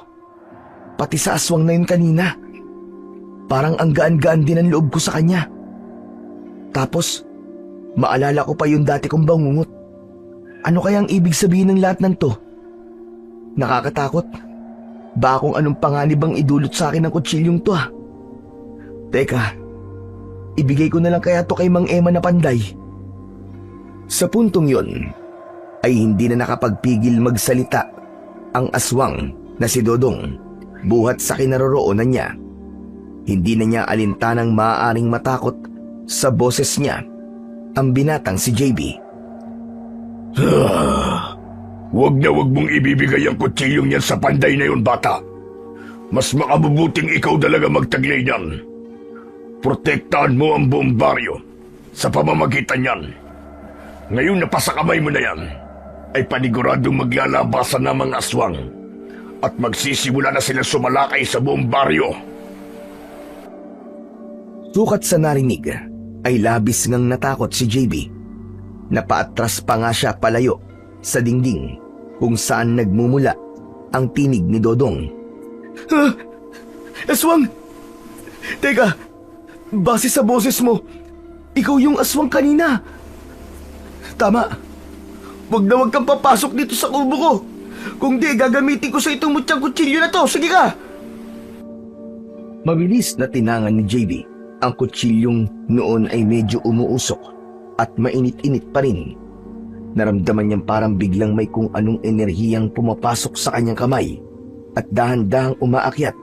A: Pati sa aswang na yun kanina. Parang ang gaan-gaan din ang loob ko sa kanya. Tapos, maalala ko pa yung dati kong bangungot. Ano kayang ibig sabihin ng lahat ng to? Nakakatakot. Ba kung anong panganib ang idulot sa akin ng kutsilyong to ah. Teka, ibigay ko na lang kaya to kay Mang Eman na panday. Sa puntong yon, ay hindi na nakapagpigil magsalita ang aswang na si Dodong buhat sa kinaroroonan niya. Hindi na niya alintanang maaaring matakot sa boses niya ang binatang si JB.
B: Huwag na huwag mong ibibigay ang kutsilyong yan sa panday na yun, bata. Mas makabubuting ikaw talaga magtaglay niyan. Protektahan mo ang buong baryo sa pamamagitan niyan. Ngayon na pasakamay mo na yan, ay paniguradong maglalabasan ng mga aswang at magsisimula na sila sumalakay sa buong baryo.
A: Sukat sa narinig ay labis ngang natakot si JB. Napaatras pa nga siya palayo sa dingding kung saan nagmumula ang tinig ni Dodong. Aswang! Teka, base sa boses mo, ikaw yung aswang kanina. Tama. Wag na wag kang papasok dito sa kubo ko. Kung di, gagamitin ko sa itong mutyang kutsilyo na to. Sige ka! Mabilis na tinangan ni JB. Ang kutsilyong noon ay medyo umuusok at mainit-init pa rin. Naramdaman niyang parang biglang may kung anong enerhiyang pumapasok sa kanyang kamay at dahan-dahang umaakyat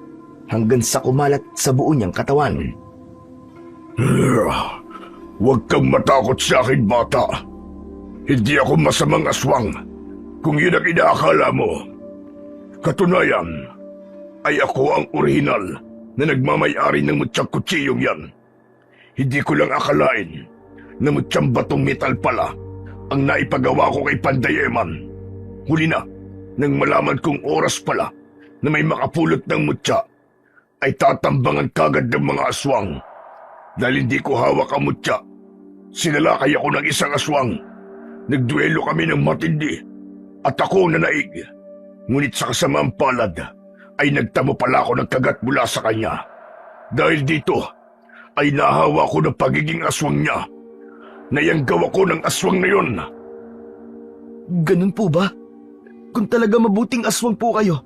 A: hanggang sa kumalat sa buo niyang katawan.
B: Huwag kang matakot sa akin, bata. Hindi ako masamang aswang kung yun ang inaakala mo. Katunayan, ay ako ang orihinal na nagmamay-ari ng mutyang kutsiyong yan. Hindi ko lang akalain na mutyang batong metal pala ang naipagawa ko kay Panday Eman. Huli na, nang malaman kong oras pala na may makapulot ng mutya, ay tatambangan kagad ng mga aswang. Dahil hindi ko hawak ang mutya, sinalakay ako ng isang aswang. Nagduelo kami ng matindi at ako nanaig. Ngunit sa kasamaang palad, ay nagtamo pala ako ng kagat mula sa kanya. Dahil dito, ay nahawa ko ng pagiging aswang niya. Nayanggaw ako ng aswang na yon.
A: Ganun po ba? Kung talaga mabuting aswang po kayo,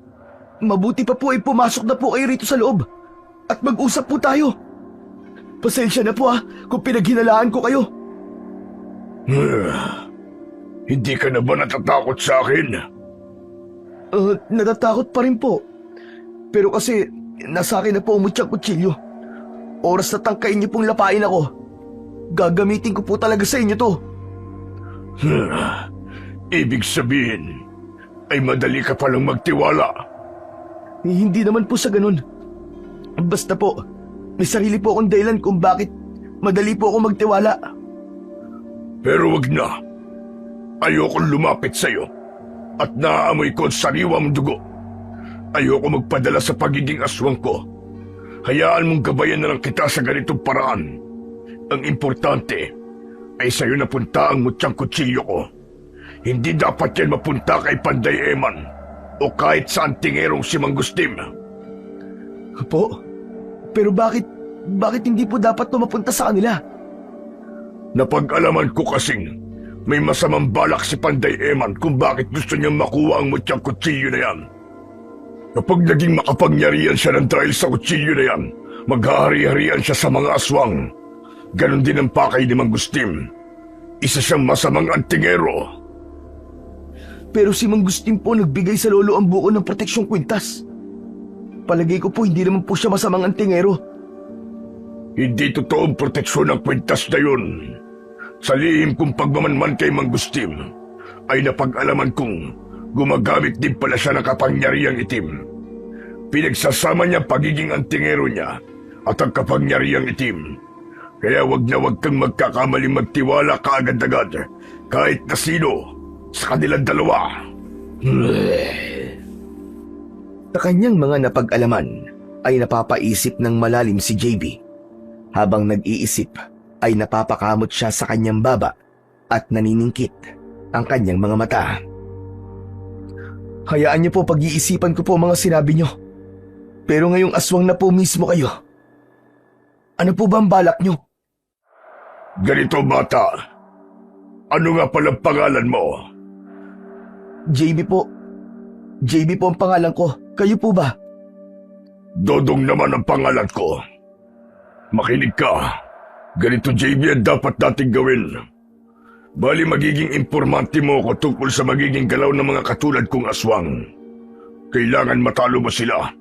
A: mabuti pa po ay pumasok na po kayo rito sa loob at mag-usap po tayo. Pasensya na po kung pinaghinalaan ko kayo.
B: Hindi ka na ba natatakot sa akin?
A: Natatakot pa rin po. Pero kasi nasa akin na po ang mutyang kutsilyo. Oras na tangkain niyo pong lapain ako. Gagamitin ko po talaga sa inyo to.
B: Ibig sabihin, ay madali ka palang magtiwala.
A: Hindi naman po sa ganun. Basta po, may sarili po akong dahilan kung bakit madali po ako magtiwala.
B: Pero wag na. Ayokong lumapit sa'yo at naaamoy ko ang sariwang dugo. Ayoko magpadala sa pagiging aswang ko. Hayaan mong gabayan na lang kita sa ganitong paraan. Ang importante ay sa'yo napunta ang mutyang kutsilyo ko. Hindi dapat yan mapunta kay Panday Eman o kahit sa antingerong si Mangustim.
A: Po? Pero bakit hindi po dapat mapunta sa kanila?
B: Napag-alaman ko kasing may masamang balak si Panday Eman kung bakit gusto niyang makuha ang mutyang kutsilyo na yan. Kapag naging makapangyarihan siya ng dahil sa kutsilyo na yan, maghahari-harian siya sa mga aswang. Ganon din ang pakay ni Mangustim. Isa siyang masamang antingero.
A: Pero si Mangustim po nagbigay sa lolo ang buo ng proteksyong kwintas. Palagay ko po hindi naman po siya masamang antingero.
B: Hindi totoong proteksyon ng kwintas na yun. Sa lihim kong pagmamanman kay Mangustim, ay napag-alaman kong gumagamit din pala siya ng kapangyarihang itim. Pinagsasama niya pagiging antingero niya at ang kapangyarihang itim. Kaya wag na wag kang magkakamaling magtiwala kaagad-agad kahit na sino sa kanilang dalawa.
A: Sa kanyang mga napag-alaman ay napapaisip ng malalim si JB. Habang nag-iisip ay napapakamot siya sa kanyang baba at naniningkit ang kanyang mga mata. Hayaan niyo po pag-iisipan ko po mga sinabi niyo. Pero ngayong aswang na po mismo kayo. Ano po ba ang balak niyo?
B: Ganito, bata. Ano nga palang pangalan mo?
A: JB po. JB po ang pangalan ko. Kayo po ba?
B: Dodong naman ang pangalan ko. Makinig ka. Ganito, JB, ang dapat nating gawin. Bali magiging informante mo ko tungkol sa magiging galaw ng mga katulad kong aswang. Kailangan matalo mo sila,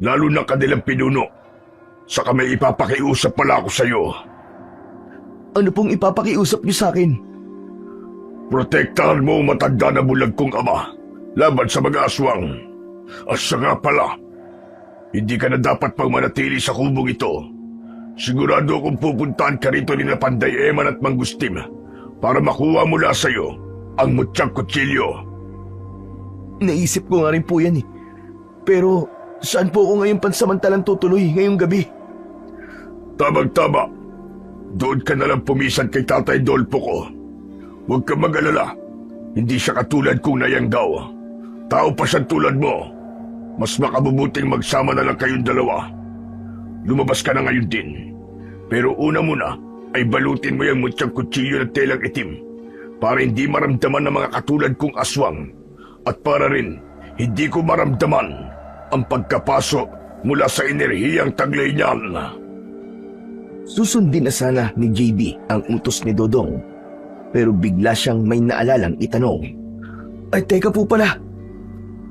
B: lalo na kanilang pinuno. Saka may ipapakiusap pala ako sa'yo.
A: Ano pong ipapakiusap niyo sa akin?
B: Protektahan mo ang matanda na bulag kong ama laban sa mga aswang. At siya nga pala, hindi ka na dapat pang manatili sa kubong ito. Sigurado akong pupuntahan ka rito ni na Panday Eman at Mangustim para makuha mula sa'yo ang mutyang kutsilyo.
A: Naisip ko nga rin po yan eh. Pero saan po ako ngayon pansamantalang tutuloy ngayong gabi?
B: Tamang-tama. Doon ka na lang pumisan kay Tatay Dolpo ko. Huwag ka mag-alala. Hindi siya katulad kong nayanggaw. Tao pa siya tulad mo. Mas makabubuting magsama na lang kayong dalawa. Lumabas ka na ngayon din. Pero una muna ay balutin mo yung mutyang kutsilyo ng telang itim para hindi maramdaman ng mga katulad kong aswang at para rin hindi ko maramdaman ang pagkapaso mula sa enerhiyang taglay niyan.
A: Susundin na sana ni JB ang utos ni Dodong, pero bigla siyang may naalalang itanong. Ay teka po pala,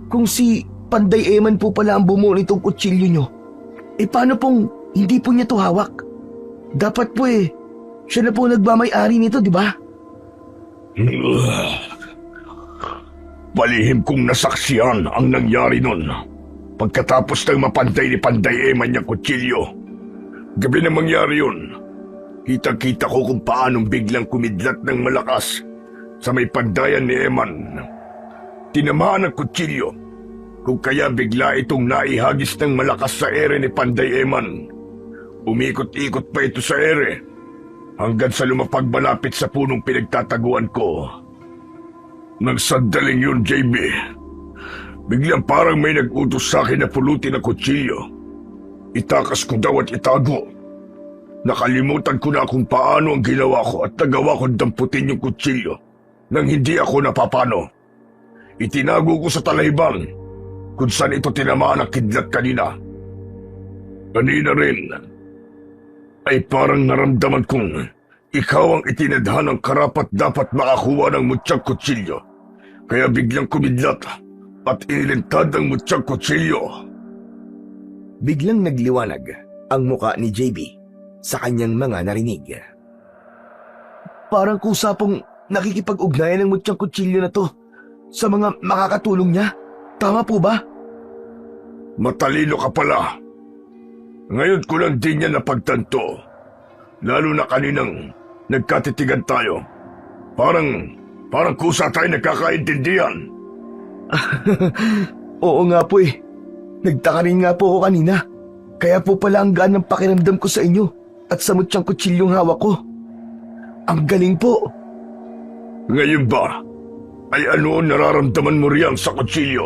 A: kung si Panday Eman po pala ang bumuo nitong kutsilyo nyo, paano pong hindi po niya to hawak? Dapat po siya na po nagmamay-ari nito, di ba?
B: Palihim kong nasaksiyan ang nangyari nun. Pagkatapos ng mapantay ni Panday Eman niyang kutsilyo, gabi na mangyari yun. Kitang-kita ko kung paanong biglang kumidlat ng malakas sa may pandayan ni Eman. Tinamaan ang kutsilyo, kung kaya bigla itong naihagis ng malakas sa ere ni Panday Eman. Umikot-ikot pa ito sa ere hanggang sa lumapag malapit sa punong pinagtataguan ko. Nagsandaling yun, JB. Biglang parang may nag-utos sa akin na pulutin ang kutsilyo. Itakas ko daw at itago. Nakalimutan ko na kung paano ang ginawa ko at nagawa ko damputin yung kutsilyo nang hindi ako napapano. Itinago ko sa talaybang kung saan ito tinamaan ang kidlat kanina. Kanina rin ay parang naramdaman kong ikaw ang itinadhan ng karapat dapat makakuha ng mutyang kutsilyo. Kaya biglang kumidlat at inilintad ang mutyang kutsilyo.
A: Biglang nagliwanag ang muka ni JB sa kanyang mga narinig. Parang kusa pong nakikipag-ugnayan ng mutyang kutsilyo na to sa mga makakatulong niya. Tama po ba?
B: Matalino ka pala. Ngayon ko lang din yan napagtanto. Lalo na kaninang nagkatitigan tayo. Parang kusa tayo nagkakaintindihan.
A: Oo nga po Nagtaka rin nga po ako kanina. Kaya po pala ang gaan ng pakiramdam ko sa inyo at sa mutyang kutsilyong hawak ko. Ang galing po.
B: Ngayon ba, ay ano ang nararamdaman mo riyan sa kutsilyo?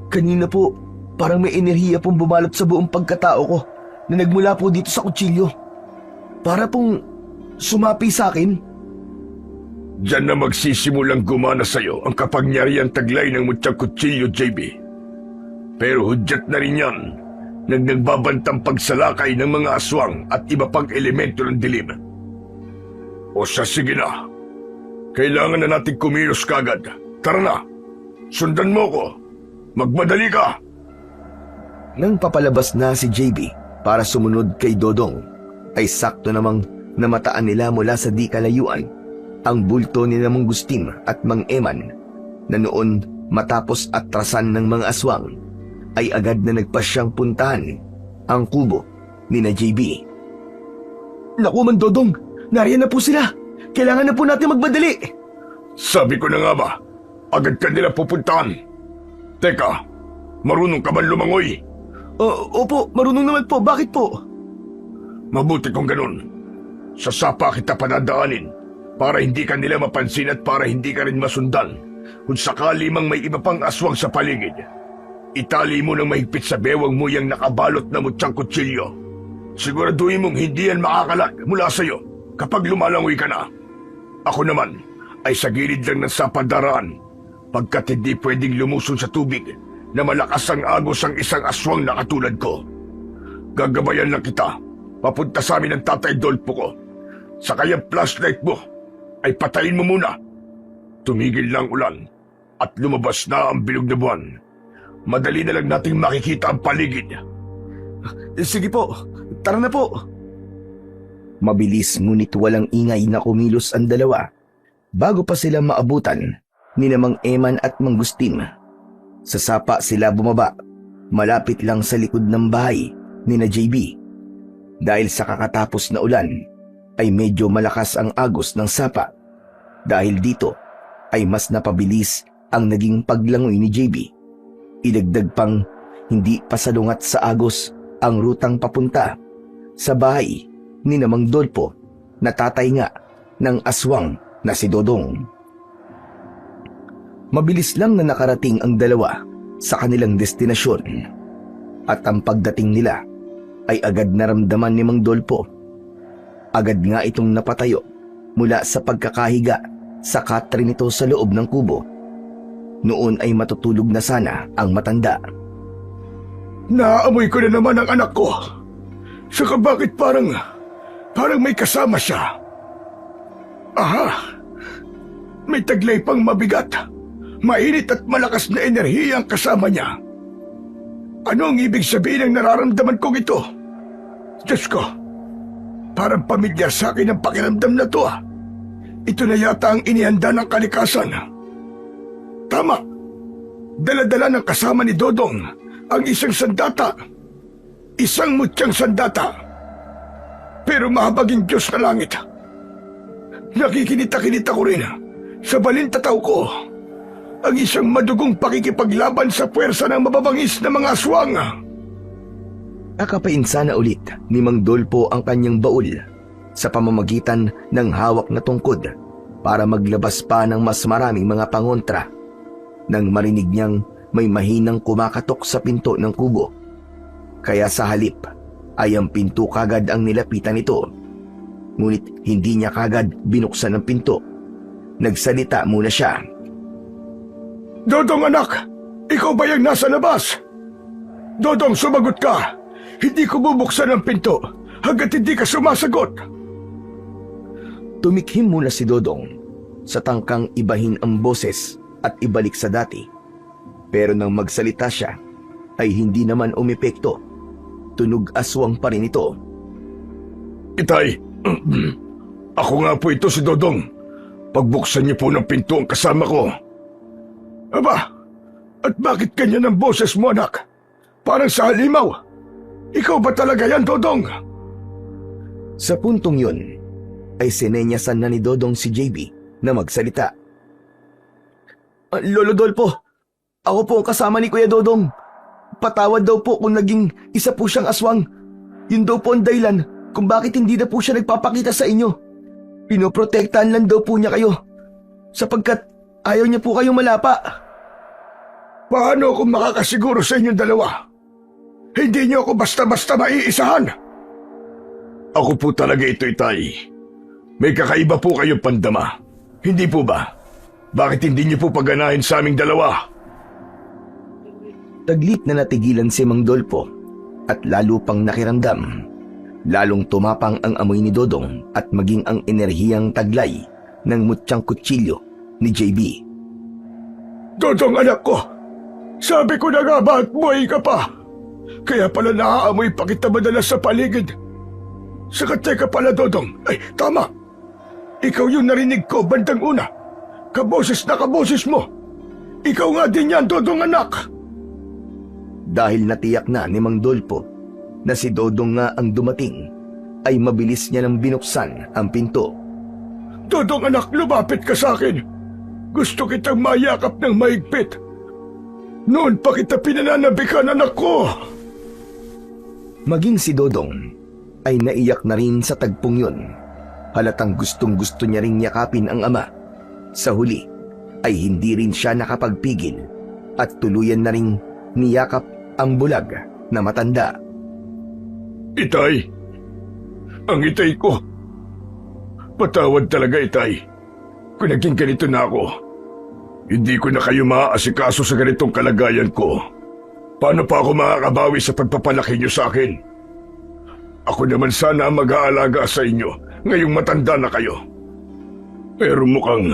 A: Kanina po, parang may enerhiya pong bumalot sa buong pagkatao ko na nagmula po dito sa kutsilyo. Para pong sumapi sa akin.
B: Diyan na magsisimulang gumana sa'yo ang kapangyarihang taglay ng mutyang kutsilyo, JB. Pero hudyat na rin yan nang nagbabantang pagsalakay ng mga aswang at iba pang elemento ng dilim. O siya, sige na. Kailangan na natin kumilos kagad. Tara na, sundan mo ko. Magmadali ka!
A: Nang papalabas na si JB para sumunod kay Dodong, ay sakto namang namataan nila mula sa di kalayuan ang bulto ni Mang Gustim at Mang Eman na noon matapos atrasan ng mga aswang ay agad na nagpasyang puntahan ang kubo ni na JB. Naku man Dodong, nariyan na po sila. Kailangan na po natin magmadali.
B: Sabi ko na nga ba, agad ka nila pupuntahan. Teka, marunong ka man lumangoy?
A: Opo, marunong naman po. Bakit po?
B: Mabuti kung ganun. Sa sapa kita panadaanin para hindi ka nila mapansin at para hindi ka rin masundan kung sakali mang may iba pang aswang sa paligid. Itali mo ng mahigpit sa bewang mo yung nakabalot na mutyang kutsilyo. Siguraduhin mong hindi yan makakalag mula sa'yo kapag lumalangoy ka na. Ako naman ay sa gilid lang ng sapadaraan pagkat hindi pwedeng lumuson sa tubig na malakas ang agos ang isang aswang na katulad ko. Gagabayan lang kita papunta sa amin ng Tatay Dolpo ko. Sa kayang flashlight mo ay patayin mo muna. Tumigil lang ulan at lumabas na ang bilog na buwan. Madali na lang nating makikita ang paligid.
A: Sige po, tara na po. Mabilis ngunit walang ingay na kumilos ang dalawa bago pa sila maabutan ni Mang Eman at Mang Gustim. Sa sapa sila bumaba, malapit lang sa likod ng bahay ni na JB. Dahil sa kakatapos na ulan, ay medyo malakas ang agos ng sapa. Dahil dito, ay mas napabilis ang naging paglangoy ni JB. Idagdag pang hindi pasalungat sa agos ang rutang papunta sa bahay ni Namang Dolpo na tatay nga ng aswang na si Dodong. Mabilis lang na nakarating ang dalawa sa kanilang destinasyon at ang pagdating nila ay agad naramdaman ni Mang Dolpo. Agad nga itong napatayo mula sa pagkakahiga sa katre nito sa loob ng kubo. Noon ay matutulog na sana ang matanda.
B: Naaamoy ko na naman ang anak ko. Saka bakit parang may kasama siya? Aha! May taglay pang mabigat. Mainit at malakas na enerhiya ang kasama niya. Ano ang ibig sabihin ng nararamdaman kong ito? Diyos ko, parang pamilyar sa akin ang pakiramdam na to ah. Ito na yata ang inihanda ng kalikasan. Tama. Dala-dala ng kasama ni Dodong ang isang sandata. Isang mutyang sandata. Pero mahabaging Diyos na langit. Nakikinita-kinita ko rin sa balintataw ko ang isang madugong pakikipaglaban sa puwersa ng mababangis na mga aswang.
A: Nakapainsa na ulit ni Mang Dolpo ang kanyang baul sa pamamagitan ng hawak na tungkod para maglabas pa ng mas maraming mga pangontra nang marinig niyang may mahinang kumakatok sa pinto ng kubo. Kaya sa halip ay ang pinto kagad ang nilapitan nito. Ngunit hindi niya kagad binuksan ang pinto. Nagsalita muna siya.
B: Dodong anak, ikaw ba yung nasa labas? Dodong, sumagot ka. Hindi ko bubuksan ang pinto hanggat hindi ka sumasagot.
A: Tumikhim muna si Dodong sa tangkang ibahin ang boses at ibalik sa dati. Pero nang magsalita siya ay hindi naman umepekto. Tunog aswang pa rin ito.
B: Itay, ako nga po ito si Dodong. Pagbuksan niyo po ng pinto ang kasama ko. Aba, at bakit ganyan ang boses mo anak? Parang sa halimaw. Ikaw ba talaga yan, Dodong?
A: Sa puntong yun ay sinenyasan na ni Dodong si JB na magsalita. Lolo Dolpo, ako po ang kasama ni Kuya Dodong. Patawad daw po kung naging isa po siyang aswang. Yun daw po ang dahilan kung bakit hindi na po siya nagpapakita sa inyo. Pinoprotektahan lang daw po niya kayo sapagkat ayaw niya po kayong malapa.
B: Paano ako makakasiguro sa inyong dalawa? Hindi niyo ako basta-basta maiisahan. Ako po talaga ito, Itay. May kakaiba po kayong pandama. Hindi po ba? Bakit hindi niyo po paganahin sa aming dalawa?
A: Taglit na natigilan si Mang Dolpo at lalo pang nakiramdam. Lalong tumapang ang amoy ni Dodong at maging ang enerhiyang taglay ng mutyang kutsilyo ni JB.
B: Dodong anak ko, sabi ko na nga ba at buhay ka pa? Kaya pala naaamoy pa kita madalas sa paligid. Saka teka pala Dodong, ay tama. Ikaw yung narinig ko bandang una. Kaboses na kaboses mo. Ikaw nga din yan, Dodong anak.
A: Dahil natiyak na ni Mang Dolpo na si Dodong nga ang dumating, ay mabilis niya nang binuksan ang pinto.
B: Dodong anak, lumapit ka sa akin. Gusto kitang mayakap ng mahigpit. Noon pa kita pinananabikan, anak ko.
A: Maging si Dodong ay naiyak na rin sa tagpong yun. Halatang gustong-gusto niya ring yakapin ang ama. Sa huli ay hindi rin siya nakapagpigil at tuluyan na ring niyakap ang bulag na matanda.
B: Itay, ang itay ko. Patawad talaga, Itay. Kung naging ganito na ako, hindi ko na kayo maaasikaso sa ganitong kalagayan ko. Paano pa ako makakabawi sa pagpapalaki niyo sa akin? Ako naman sana ang mag-aalaga sa inyo ngayong matanda na kayo. Pero mukhang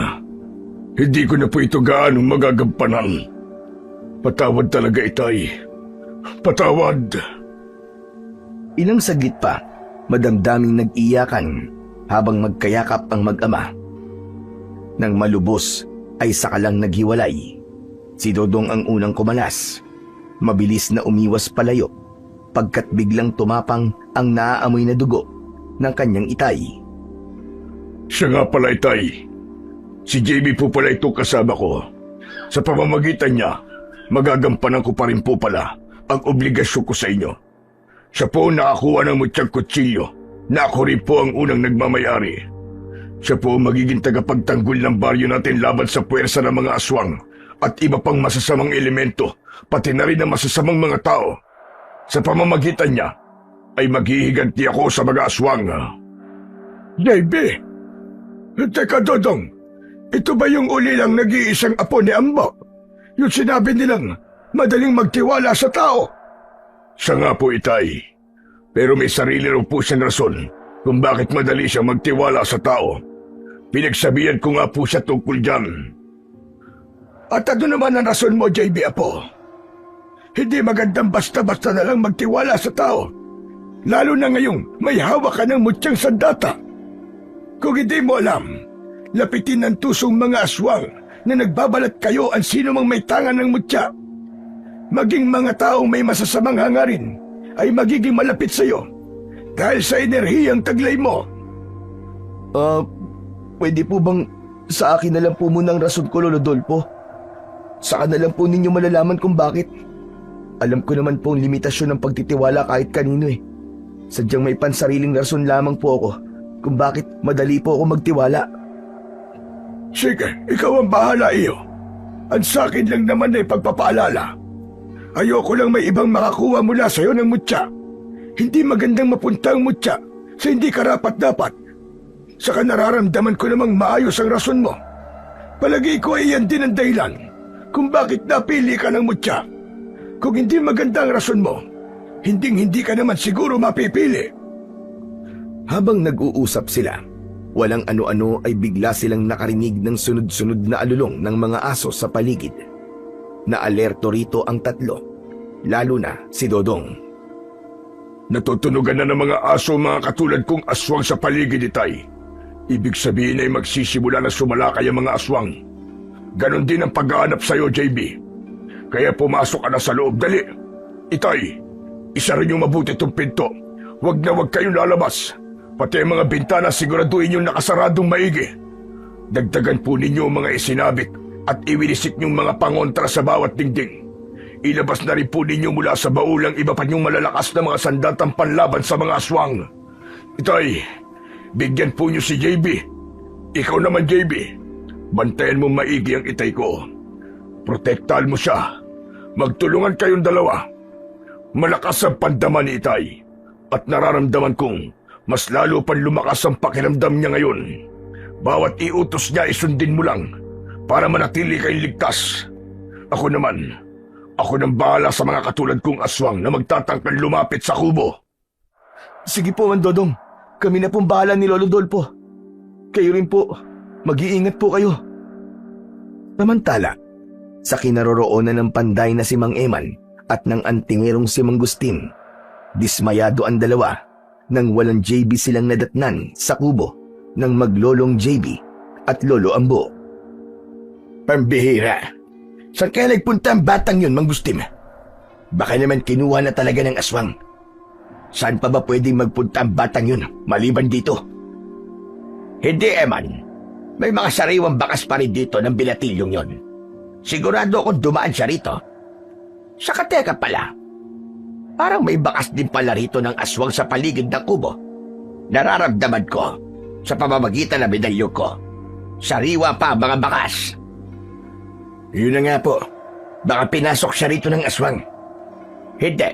B: hindi ko na po ito gaano magagampanan. Patawad talaga, Itay. Patawad.
A: Ilang saglit pa, madamdaming nag-iyakan habang magkayakap ang mag-ama. Nang malubos ay sakalang naghiwalay. Si Dodong ang unang kumalas. Mabilis na umiwas palayo pagkat biglang tumapang ang naaamoy na dugo ng kanyang itay.
B: Siya nga pala, Itay. Si JB po pala itong kasama ko. Sa pamamagitan niya, magagampanan ko pa rin po pala ang obligasyon ko sa inyo. Siya po ang nakakuha ng mutyang kutsilyo na ako rin po ang unang nagmamayari. Siya po ang magiging tagapagtanggol ng baryo natin laban sa puwersa ng mga aswang at iba pang masasamang elemento, pati na rin ang masasamang mga tao. Sa pamamagitan niya, ay maghihiganti ako sa mga aswang. JB! Teka, Dodong, ito ba yung uli lang nag-iisang apo ni Ambo? Yung sinabi nilang madaling magtiwala sa tao? Siya nga po, Itay. Pero may sarili rin po siyang rason kung bakit madali siyang magtiwala sa tao. Pinagsabihan ko nga po siya tungkol dyan. At ano naman ang rason mo, JB Apo? Hindi magandang basta-basta na lang magtiwala sa tao. Lalo na ngayong may hawak ka ng mutyang sandata. Kung hindi mo alam, lapitin ng tusong mga aswang na nagbabalat kayo ang sino mang may tangan ng mutya. Maging mga taong may masasamang hangarin ay magiging malapit sa iyo dahil sa enerhiyang taglay mo.
A: Pwede po bang sa akin na lang po muna ang rason ko, Lolo Dolpo? Saka na lang po ninyo malalaman kung bakit. Alam ko naman po ang limitasyon ng pagtitiwala kahit kanino eh. Sadyang may pansariling rason lamang po ako kung bakit madali po ako magtiwala.
B: Sige, ikaw ang bahala, iyo. Ang sakin lang naman ay pagpapaalala. Ayoko lang may ibang makakuha mula sa'yo ng mutya. Hindi magandang mapunta ang mutya sa hindi karapat-dapat. Saka nararamdaman ko namang maayos ang rason mo. Palagi ko ay iyan din ang dahilan kung bakit napili ka ng mutya. Kung hindi maganda ang rason mo, hindi ka naman siguro mapipili.
A: Habang nag-uusap sila, walang ano-ano ay bigla silang nakarinig ng sunod-sunod na alulong ng mga aso sa paligid. Naalerto rito ang tatlo, lalo na si Dodong.
B: Natutunugan na ng mga aso mga katulad kong aswang sa paligid, Itay. Ibig sabihin ay magsisimula na sumalakay ang mga aswang. Ganon din ang paghahanap sa'yo, JB. Kaya pumasok ka na sa loob, dali. Itay, isa rin yung mabuti itong pinto. Huwag na huwag kayong lalabas. Pati ang mga bintana siguraduhin yung nakasaradong maigi. Dagdagan po ninyo ang mga isinabit at iwinisik niyong mga pangontra sa bawat dingding. Ilabas na rin po ninyo mula sa baulang iba pa niyong malalakas na mga sandatang panlaban sa mga aswang. Itay, bigyan po niyo si JB. Ikaw naman, JB. Bantayan mo maigi ang itay ko. Protektahan mo siya. Magtulungan kayong dalawa. Malakas ang pandaman ni Itay. At nararamdaman kong mas lalo pang lumakas ang pakiramdam niya ngayon. Bawat iutos niya isundin mo lang para manatili kayong ligtas. Ako naman, ako nang bahala sa mga katulad kong aswang na magtatangkang lumapit sa kubo.
A: Sige po, Mandodong. Kami na pong bahala ni Lolo Dolpo. Kayo rin po. Mag-iingat po kayo. Samantala, sa kinaroroonan ng panday na si Mang Eman at ng antingirong si Mang Gustin, dismayado ang dalawa nang walang JB silang nadatnan sa kubo ng maglolong JB at Lolo Ambo.
C: Pambihira. Saan kaya nagpunta ang batang yun, Mang Gustin? Baka naman kinuha na talaga ng aswang. Saan pa ba pwedeng magpunta ang batang yun maliban dito? Hindi, Eman. May mga sariwang bakas pa rin dito ng binatilyong yon. Sigurado akong dumaan siya rito. Saka teka pala, parang may bakas din pala rito ng aswang sa paligid ng kubo. Nararamdaman ko sa pamamagitan ng medalyon ko. Sariwa pa ang mga bakas. Yun na nga po. Baka pinasok siya rito ng aswang. Hindi.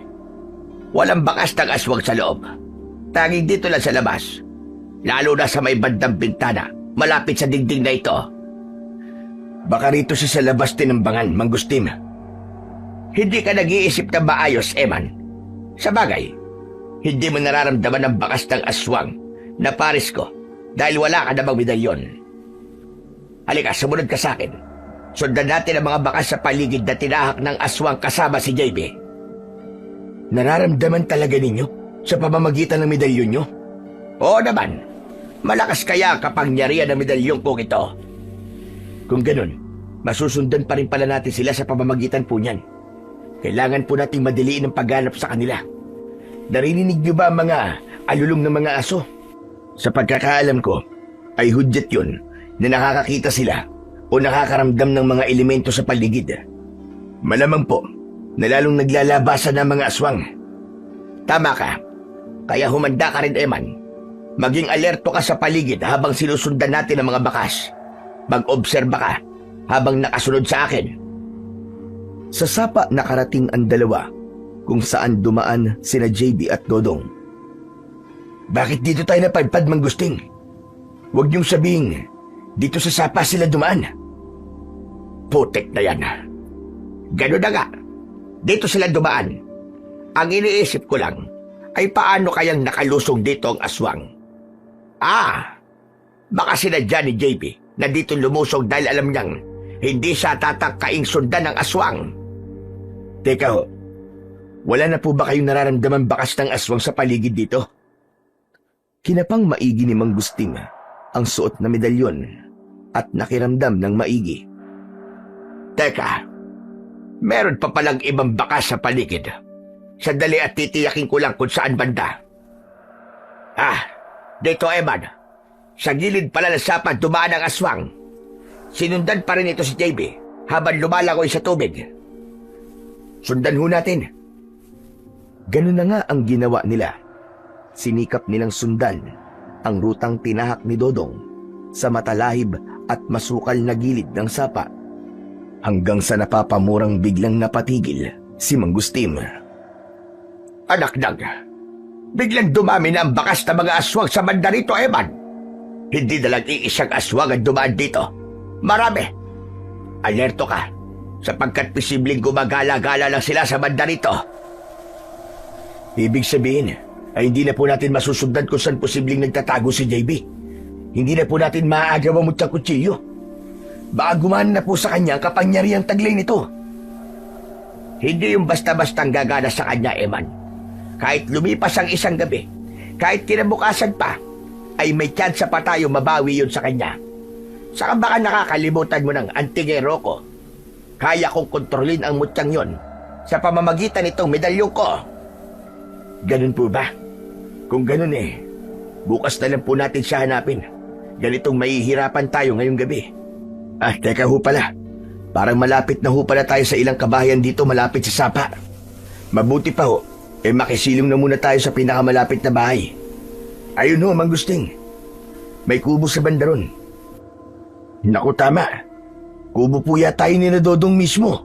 C: Walang bakas ng aswang sa loob. Tanging dito lang sa labas. Lalo na sa may bandang bintana, malapit sa dingding na ito. Baka rito siya sa labas tinambangan, Mang Gustin. Hindi ka nag-iisip na maayos, Eman. Sa bagay, hindi mo nararamdaman ang bakas ng aswang na pares ko dahil wala ka namang medalyon. Halika, sumunod ka sa akin. Sundan natin ang mga bakas sa paligid na tinahak ng aswang kasama si JB. Nararamdaman talaga ninyo sa pamamagitan ng medalyon nyo? Oo naman. Malakas kaya ang kapangyarihan ng medalyon kong ito. Kung ganun, masusundan pa rin pala natin sila sa pamamagitan po niyan. Kailangan po nating madaliin ang paghanap sa kanila. Narinig niyo ba ang mga alulong ng mga aso? Sa pagkakaalam ko, ay hudyat yun na nakakakita sila o nakakaramdam ng mga elemento sa paligid. Malamang po na lalong naglalabasan ng mga aswang. Tama ka. Kaya humanda ka rin, Eman. Maging alerto ka sa paligid habang sinusundan natin ang mga bakas. Mag-obserba ka habang nakasunod sa akin.
A: Sa sapa nakarating ang dalawa kung saan dumaan sina JB at Dodong.
B: Bakit dito tayo napadpad, Manggusting? Huwag niyong sabihin, dito sa sapa sila dumaan.
C: Putik na yan. Ganun na nga. Dito sila dumaan. Ang iniisip ko lang ay paano kayang nakalusong dito ang aswang. Baka sinadya ni JB na dito lumusong dahil alam niyang hindi siya tatangkaing sundan ng aswang.
B: Teka ho, wala na po ba kayong nararamdaman bakas ng aswang sa paligid dito?
A: Kinapang maigi ni Manggusting ang suot na medalyon at nakiramdam ng maigi.
C: Teka, meron pa palang ibang bakas sa paligid. Sandali at titiyakin ko lang kung saan banda. Dito, Eman. Sa gilid pala ng sapa dumaan ang aswang. Sinundan pa rin ito si JB habang lumalangoy sa tubig. Sundan ho natin.
A: Ganun na nga ang ginawa nila. Sinikap nilang sundan ang rutang tinahak ni Dodong sa matalahib at masukal na gilid ng sapa. Hanggang sa napapamurang biglang napatigil si Manggustim.
C: Anak nang, biglang dumami na ang bakas na mga aswang sa banda rito, Eman. Hindi na lang iisang aswang ang dumaan dito. Marami. Alerto ka, sapagkat posibleng gumagala-gala lang sila sa banda rito.
B: Ibig sabihin, ay hindi na po natin masusundan kung saan posibleng nagtatago si JB. Hindi na po natin maaagaw ang mutyang kutsilyo. Baka gumana na po sa kanya ang kapangyarihang taglay nito.
C: Hindi yung basta-bastang gagana sa kanya, Eman. Kahit lumipas ang isang gabi, kahit kinabukasan pa, ay may tsansa pa tayo mabawi yun sa kanya. Saka baka nakakalimutan mo ng antingero ko. Kaya kong kontrolin ang mutyang yon sa pamamagitan nitong medalyon ko.
B: Ganun po ba? Kung ganun bukas na lang po natin siya hanapin. Ganitong mahihirapan tayo ngayong gabi. Teka ho pala. Parang malapit na ho pala tayo sa ilang kabahayan dito malapit sa sapa. Mabuti pa ho, makisilong na muna tayo sa pinakamalapit na bahay. Ayun ho, Manggusting. May kubo sa banda ron. Naku, tama. Kubo po yata tayo ni Dodong mismo.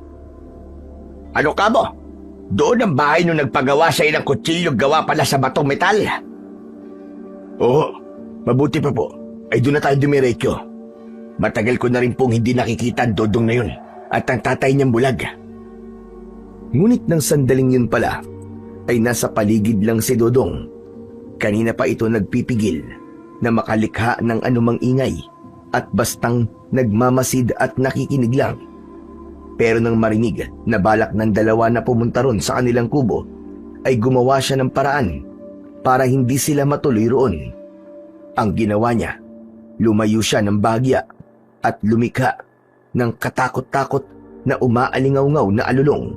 C: Ano ka mo? Doon ang bahay nung nagpagawa sa ilang kutsilyo gawa pala sa batong metal.
B: Oo, mabuti pa po. Ay doon na tayo dumiretso. Matagal ko na rin pong hindi nakikita ang Dodong na yun at ang tatay niyang bulag.
A: Ngunit ng sandaling yun pala, ay nasa paligid lang si Dodong. Kanina pa ito nagpipigil na makalikha ng anumang ingay at bastang nagmamasid at nakikinig lang. Pero nang marinig na balak ng dalawa na pumunta ron sa kanilang kubo, ay gumawa siya ng paraan para hindi sila matuloy roon. Ang ginawa niya, lumayo siya ng bahagya at lumikha ng katakot-takot na umaalingaw-ngaw na alulong.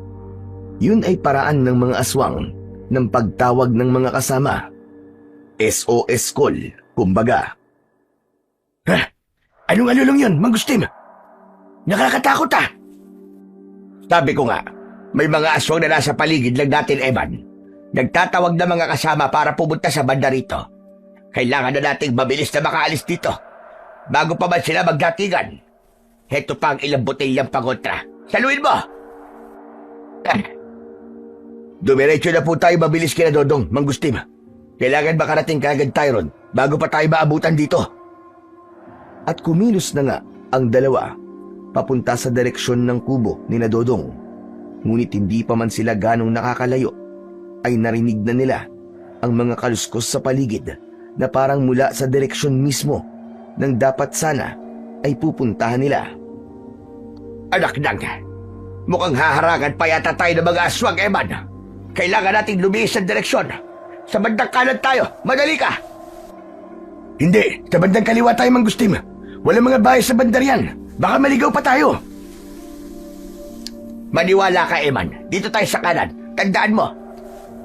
A: Yun ay paraan ng mga aswang ng pagtawag ng mga kasama. SOS call, kumbaga.
B: Anong alulong yun, Manggustim? Nakakatakot
C: Sabi ko nga, may mga aswang na nasa paligid lang natin, Eman. Nagtatawag na mga kasama para pumunta sa banda rito. Kailangan na nating mabilis na makaalis dito bago pa man sila magdatigan. Heto pa ang ilang botelyang pangontra. Saluin mo!
B: Dumiretso na po tayo mabilis kina Dodong, Manggustim. Kailangan makarating kagad tayo ron bago pa tayo maabutan dito.
A: At kumilos na nga ang dalawa papunta sa direksyon ng kubo ni na Dodong. Ngunit hindi pa man sila ganong nakakalayo, ay narinig na nila ang mga kaluskos sa paligid na parang mula sa direksyon mismo ng dapat sana ay pupuntahan nila.
C: Anak nang, mukhang haharangan pa yata tayo ng mga aswang, Eman. Kailangan nating lumihis sa direksyon. Sa bandang kanan tayo, madali ka!
B: Hindi, sa bandang kaliwa tayo, Manggustim. Walang mga bahay sa bandar yan. Baka maligaw pa tayo.
C: Maniwala ka, Eman. Dito tayo sa kanan. Tandaan mo,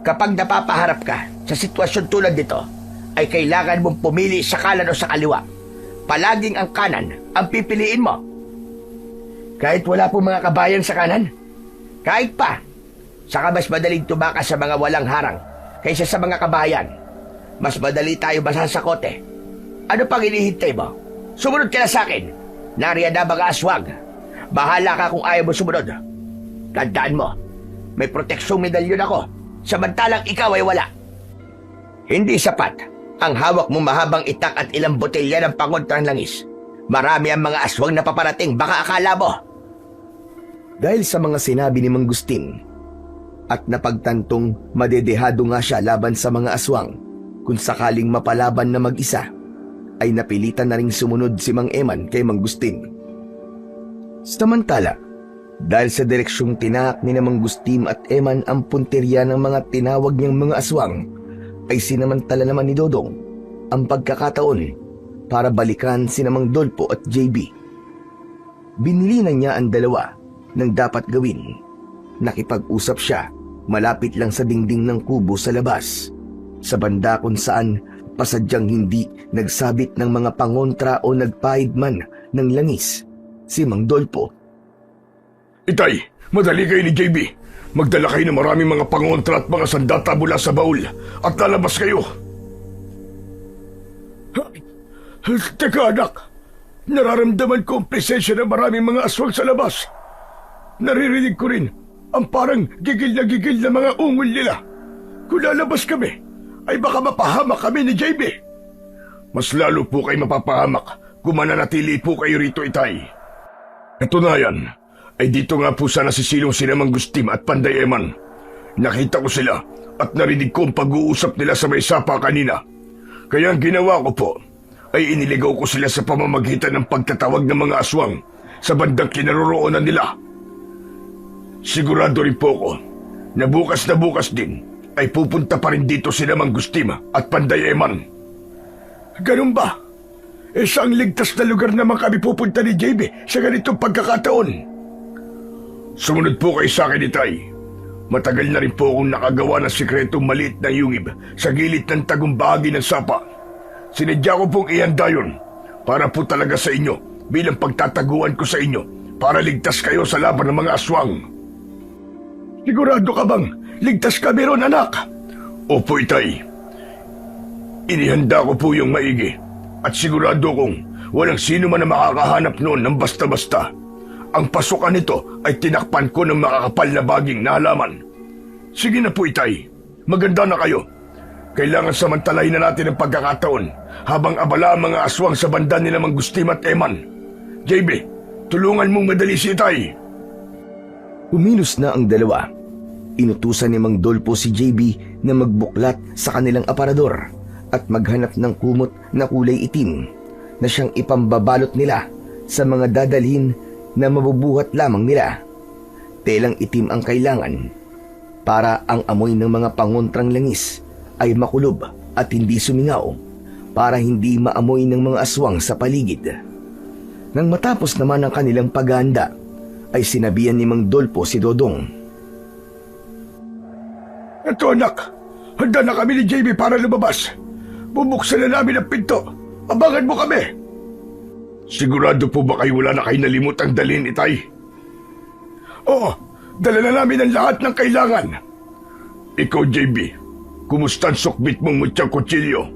C: kapag napapaharap ka sa sitwasyon tulad nito, ay kailangan mong pumili sa kanan o sa kaliwa. Palaging ang kanan ang pipiliin mo.
B: Kahit wala po mga kabayan sa kanan?
C: Kahit pa, saka mas madaling tumakas sa mga walang harang kaysa sa mga kabayan. Mas madali tayo masasakote. Ano pang hinihintay mo? Sumunod ka na sa akin. Nariyan na mga aswang. Bahala ka kung ayaw mo sumunod. Tandaan mo, may proteksyong medalyon ako, samantalang ikaw ay wala. Hindi sapat ang hawak mo mahabang itak at ilang botelya ng pangontrang langis. Marami ang mga aswang na paparating, baka akala mo.
A: Dahil sa mga sinabi ni Mang Gustin at napagtantong madedehado nga siya laban sa mga aswang, kung sakaling mapalaban na mag-isa, ay napilitan na ring sumunod si Mang Eman kay Mang Gustin. Samantala, dahil sa direksyong tinahak ni Mang Gustin at Eman ang punteriya ng mga tinawag niyang mga aswang, ay sinamantala naman ni Dodong ang pagkakataon para balikan si Mang Dolpo at JB. Binili na niya ang dalawa ng dapat gawin. Nakipag-usap siya malapit lang sa dingding ng kubo sa labas, sa banda kung saan pasadyang hindi nagsabit ng mga pangontra o nagpahid man ng langis si Mang Dolpo.
B: Itay, madali kayo ni JB. Magdala kayo ng maraming mga pangontra at mga sandata mula sa baul at lalabas kayo. Teka anak, nararamdaman ko ang presensya ng maraming mga aswang sa labas. Naririnig ko rin ang parang gigil na mga ungol nila. Kung lalabas kami, ay baka mapahamak kami ni JB. Mas lalo po kayo mapapahamak kung mananatili po kayo rito, Itay. Katunayan, ay dito nga po sana sisilong sila Mang Gustin at Panday Eman. Nakita ko sila at narinig ko ang pag-uusap nila sa may sapa kanina. Kaya ang ginawa ko po ay iniligaw ko sila sa pamamagitan ng pagtatawag ng mga aswang sa bandang kinaroroonan nila. Sigurado rin po ko na bukas din ay pupunta pa rin dito sila Mang Gustin at Panday Eman. Ganun ba? Saang ligtas na lugar naman kami pupunta ni JB sa ganitong pagkakataon? Sumunod po kayo sa akin, Itay. Matagal na rin po akong nakagawa ng sikretong maliit na yungib sa gilid ng tagong bahagi ng sapa. Sinadya ko pong ihanda yun para po talaga sa inyo bilang pagtataguan ko sa inyo para ligtas kayo sa laban ng mga aswang. Sigurado ka bang ligtas kami ron, anak? Opo, Itay. Inihanda ko po yung maigi at sigurado kong walang sino man na makakahanap noon ng basta-basta. Ang pasukan nito ay tinakpan ko ng makakapal na baging na halaman. Sige na po, Itay. Maganda na kayo. Kailangan samantalahin na natin ang pagkakataon habang abala ang mga aswang sa banda ni Mang Gustin at Eman. JB, tulungan mong madali si Itay.
A: Uminos na ang dalawa. Inutusan ni Mang Dolpo si JB na magbuklat sa kanilang aparador at maghanap ng kumot na kulay itim na siyang ipambabalot nila sa mga dadalhin na mabubuhat lamang nila. Telang itim ang kailangan para ang amoy ng mga pangontrang langis ay makulob at hindi sumingaw, para hindi maamoy ng mga aswang sa paligid. Nang matapos naman ang kanilang paghahanda, ay sinabihan ni Mang Dolpo si Dodong.
B: Ito, anak. Handa na kami ni JB para lumabas. Bubuksan na namin ang pinto. Abangan mo kami. Sigurado po ba kayo wala na kayo nalimutang dalhin, Itay? Oo, dala na namin ang lahat ng kailangan. Ikaw, JB, kumusta ang sukbit mong mutyang kutsilyo?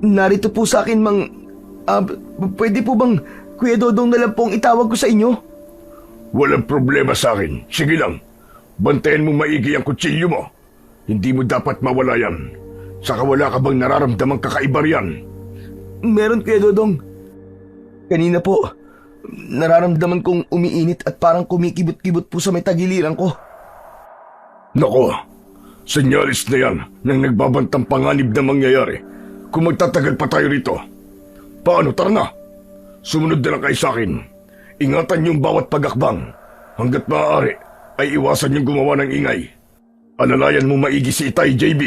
A: Narito po sa akin, Mang... pwede po bang Kuya Dodong na lang pong itawag ko sa inyo?
B: Walang problema sa akin. Sige lang, bantayan mo maigi ang kutsilyo mo. Hindi mo dapat mawala yan. Saka wala ka bang nararamdamang kakaiba riyan?
A: Meron, Kuya Dodong. Kanina po, nararamdaman kong umiinit at parang kumikibot-kibot po sa may tagiliran ko.
B: Nako, senyalis na yan ng nagbabantang panganib na mangyayari kung magtatagal pa tayo rito. Paano, tara na. Sumunod na lang kayo sa akin. Ingatan niyong bawat pagakbang. Hanggat maaari ay iwasan niyong gumawa ng ingay. Alalayan mo maigi si Itay, JB.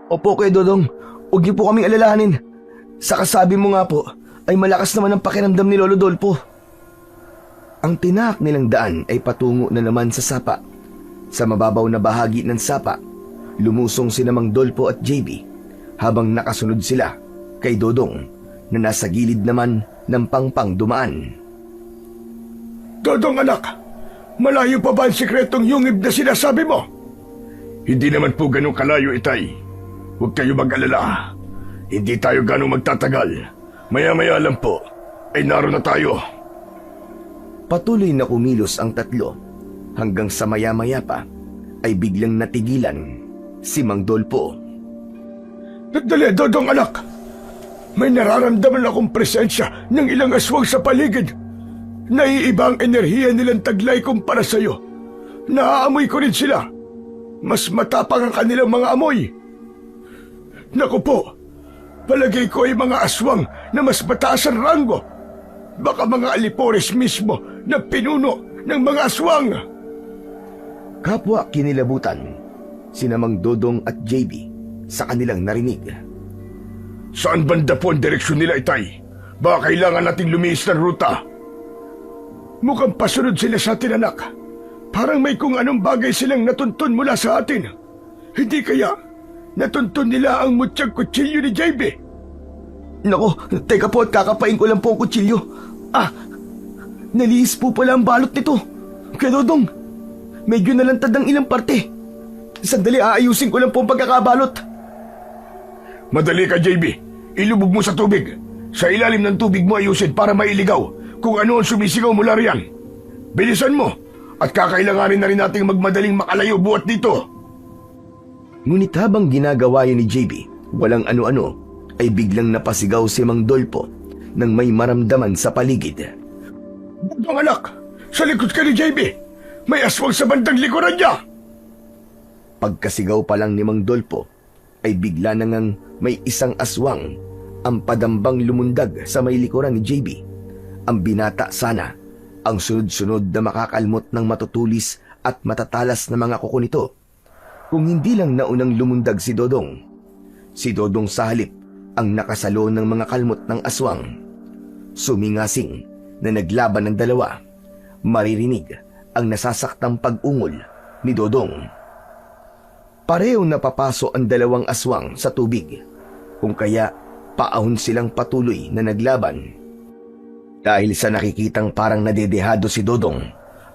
A: Opo, Kuya Dodong. Huwag niyo po kaming alalahanin. Sa kasabi mo nga po, ay malakas naman ang pakiramdam ni Lolo Dolpo. Ang tinahak nilang daan ay patungo na naman sa sapa. Sa mababaw na bahagi ng sapa, lumusong sina Mang Dolpo at JB habang nakasunod sila kay Dodong na nasa gilid naman ng pangpang dumaan.
B: Dodong, anak, malayo pa ba ang sikretong yungib na sinasabi mo? Hindi naman po ganun kalayo, Itay. Huwag kayo mag-alala. Hindi tayo ganun magtatagal. Maya-maya lang po, ay naroon na tayo.
A: Patuloy na kumilos ang tatlo hanggang sa maya-maya pa ay biglang natigilan si Mang Dolpo.
B: Nagdali, Dodong anak! May nararamdaman akong presensya ng ilang aswang sa paligid. Naiiba ang enerhiya nilang taglay kumpara sa'yo. Naaamoy ko rin sila. Mas matapang ang kanilang mga amoy. Naku po, palagay ko ay mga aswang na mas mataas ang ranggo. Baka mga alipores mismo na pinuno ng mga aswang.
A: Kapwa kinilabutan sina Mang Dodong at JB sa kanilang narinig.
B: Saan banda po ang direksyon nila, Itay? Baka kailangan nating lumihis ng ruta. Mukhang pasunod sila sa atin, anak. Parang may kung anong bagay silang natuntun mula sa atin. Hindi kaya natuntun nila ang mutyang kutsilyo ni JB?
A: Nako, teka po at kakapain ko lang po ang kutsilyo. Nalihis po pala ang balot nito. Kaya Dodong, medyo nalantad ang ilang parte. Sandali, aayusin ko lang po ang pagkakabalot.
B: Madali ka, JB. Ilubog mo sa tubig. Sa ilalim ng tubig mo ayusin para mailigaw kung ano ang sumisigaw mula riyan. Bilisan mo at kakailanganin na rin nating magmadaling makalayo buhat dito.
A: Ngunit habang ginagawa yun ni JB, walang ano-ano, ay biglang napasigaw si Mang Dolpo nang may maramdaman sa paligid.
B: Bugdong anak, sa likod ka ni JB. May aswang sa bandang likuran niya.
A: Pagkasigaw pa lang ni Mang Dolpo, ay bigla na ngang may isang aswang ang padambang lumundag sa may likuran ni JB. Ang binata sana ang sunod-sunod na makakalmot ng matutulis at matatalas na mga kuko nito. Kung hindi lang naunang lumundag si Dodong. Si Dodong sa halip ang nakasalo ng mga kalmot ng aswang. Sumingasing na naglaban ng dalawa. Maririnig ang nasasaktang pag-ungol ni Dodong. Parehong napapaso ang dalawang aswang sa tubig, kung kaya paahon silang patuloy na naglaban. Dahil sa nakikitang parang nadedehado si Dodong,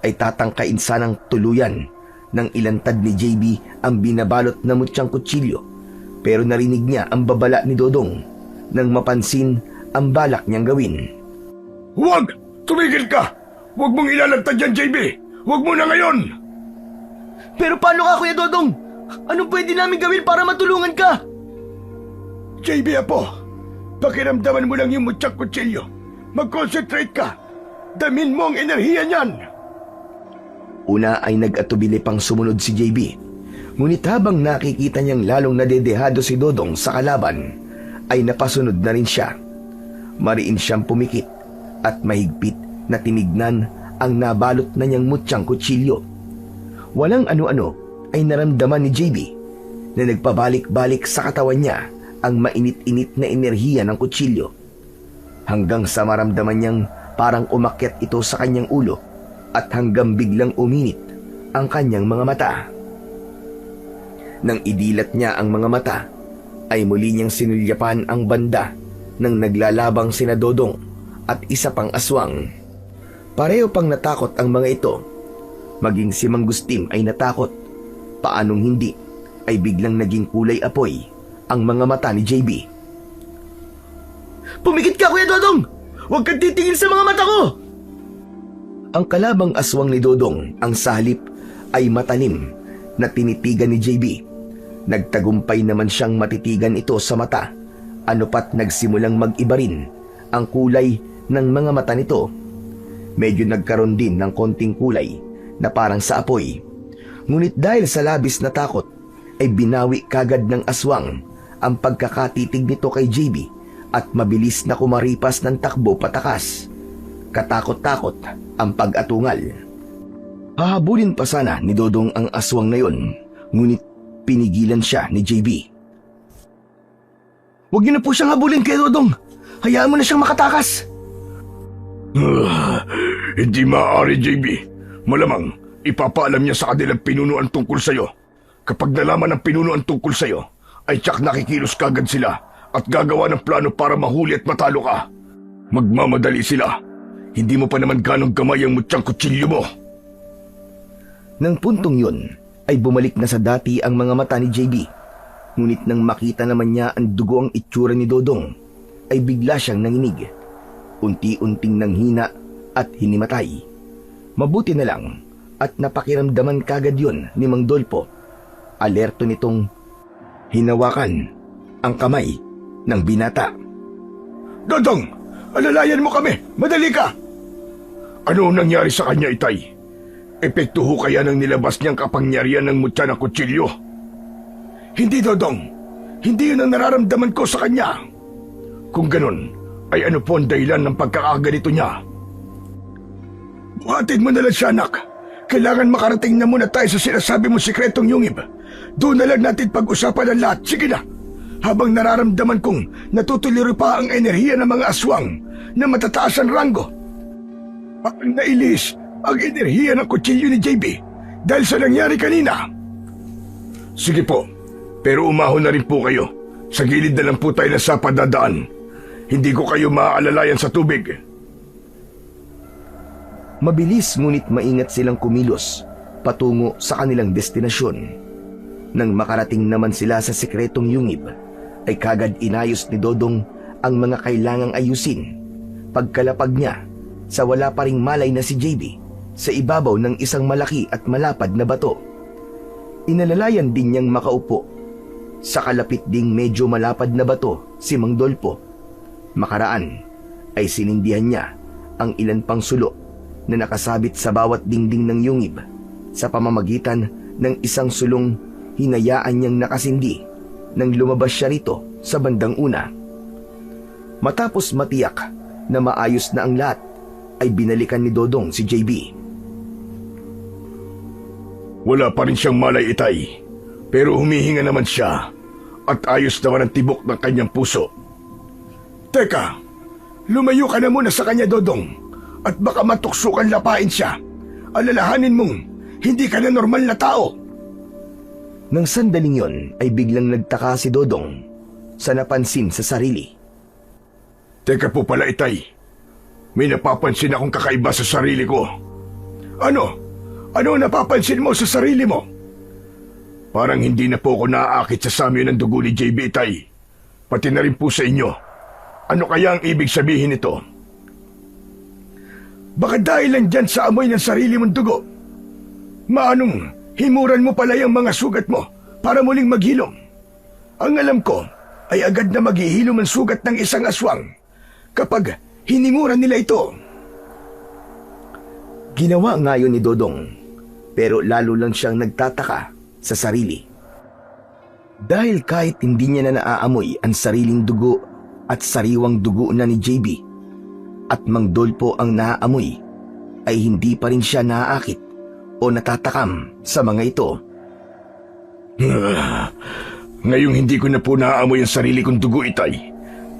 A: ay tatangkain sanang tuluyan ng ilantad ni JB ang binabalot na mutyang kutsilyo, pero narinig niya ang babala ni Dodong nang mapansin ang balak niyang gawin.
B: Huwag! Tumigil ka! Huwag mong ilalantad yan, JB! Huwag mo na ngayon!
A: Pero paano ka, Kuya Dodong? Anong pwede namin gawin para matulungan ka?
B: JB, apo, pakiramdaman mo lang yung mutyang kutsilyo. Mag-concentrate ka. Damin mo ang enerhiya niyan.
A: Una ay nag-atubili pang sumunod si JB. Ngunit habang nakikita niyang lalong nadedehado si Dodong sa kalaban, ay napasunod na rin siya. Mariin siyang pumikit at mahigpit na tinignan ang nabalot na niyang mutyang kutsilyo. Walang ano-ano ay naramdaman ni JB na nagpabalik-balik sa katawan niya ang mainit-init na enerhiya ng kutsilyo. Hanggang sa maramdaman niyang parang umakyat ito sa kanyang ulo at hanggang biglang uminit ang kanyang mga mata. Nang idilat niya ang mga mata, ay muli niyang sinulyapan ang banda ng naglalabang sina Dodong at isa pang aswang. Pareho pang natakot ang mga ito. Maging si Mang Gustim ay natakot. Paanong hindi ay biglang naging kulay apoy ang mga mata ni JB. Pumikit ka, Kuya Dodong! Huwag kang titingin sa mga mata ko! Ang kalabang aswang ni Dodong, ang salip, ay matalim na tinitigan ni JB. Nagtagumpay naman siyang matitigan ito sa mata, ano pat nagsimulang mag-iba rin ang kulay ng mga mata nito. Medyo nagkaroon din ng konting kulay na parang sa apoy. Ngunit dahil sa labis na takot, ay binawi kagad ng aswang ang pagkakatitig nito kay JB at mabilis na kumaripas ng takbo patakas. Katakot-takot ang pag-atungal. Hahabulin pa sana ni Dodong ang aswang na yon, ngunit pinigilan siya ni JB. Huwag niyo na po siyang habulin, kay Dodong. Hayaan mo na siyang makatakas.
B: Hindi maaari, JB. Malamang ipapaalam niya sa kanilang pinunuan tungkol sa'yo. Kapag nalaman ng pinunuan tungkol sa'yo, ay tsak nakikilos kagad sila at gagawa ng plano para mahuli at matalo ka. Magmamadali sila. Hindi mo pa naman ganong gamay ang mutyang kutsilyo mo.
A: Nang puntong yun, ay bumalik na sa dati ang mga mata ni JB. Ngunit nang makita naman niya ang dugo ang itsura ni Dodong, ay bigla siyang nanginig. Unti-unting nanghina at hinimatay. Mabuti na lang at napakiramdaman kagad yun ni Mang Dolpo. Alerto nitong hinawakan ang kamay ng binata.
B: Dodong, alalayan mo kami! Madali ka! Ano ang nangyari sa kanya, Itay? Epekto ho kaya ng nilabas niyang kapangyarihan ng mutya ng kutsilyo? Hindi, Dodong. Hindi yun ang nararamdaman ko sa kanya. Kung ganun, ay ano po ang dahilan ng pagkakaganito niya? Buhatin mo na lang siya, anak. Kailangan makarating na muna tayo sa sinasabi mo sikretong yungib. Doon na lang natin pag-usapan ang lahat. Sige na. Habang nararamdaman kong natutuliro pa ang enerhiya ng mga aswang na matataas ang ranggo. Parang nailis ang enerhiya ng kutsilyo ni JB dahil sa nangyari kanina. Sige po, pero umahon na rin po kayo. Sa gilid na lang po tayo na sa padadaan. Hindi ko kayo maaalalayan sa tubig.
A: Mabilis ngunit maingat silang kumilos patungo sa kanilang destinasyon. Nang makarating naman sila sa sikretong yungib, ay kagad inayos ni Dodong ang mga kailangang ayusin. Pagkalapag niya sa wala pa ring malay na si JB sa ibabaw ng isang malaki at malapad na bato. Inalalayan din niyang makaupo. Sa kalapit ding medyo malapad na bato si Mang Dolpo. Makaraan ay sinindihan niya ang ilan pang sulo na nakasabit sa bawat dingding ng yungib. Sa pamamagitan ng isang sulong, hinayaan niyang nakasindi nang lumabas siya rito sa bandang una. Matapos matiyak na maayos na ang lahat, ay binalikan ni Dodong si JB.
B: Wala pa rin siyang malay, Itay. Pero humihinga naman siya at ayos naman ang tibok ng kanyang puso. Teka, lumayo ka na muna sa kanya, Dodong. At baka matuksukan lapain siya. Alalahanin mong hindi ka na normal na tao.
A: Nang sandaling yon ay biglang nagtaka si Dodong sa napansin sa sarili.
B: Teka po pala, Itay. May napapansin akong kakaiba sa sarili ko. Ano? Ano ang napapansin mo sa sarili mo? Parang hindi na po ako naaakit sa samyo ng dugo ni JB, Itay. Pati na rin po sa inyo. Ano kaya ang ibig sabihin nito? Baka dahil lang dyan sa amoy ng sarili mong dugo. Maanong himuran mo pala yung mga sugat mo para muling maghilom. Ang alam ko ay agad na maghihilom ang sugat ng isang aswang kapag hinimuran nila ito.
A: Ginawa ngayon ni Dodong, pero lalo lang siyang nagtataka sa sarili. Dahil kahit hindi niya na naaamoy ang sariling dugo at sariwang dugo na ni JB, at Mang Dolpo ang naaamoy, ay hindi pa rin siya naaakit o natatakam sa mga ito.
B: Ngayong hindi ko na po naaamoy ang sarili kong dugo, Itay,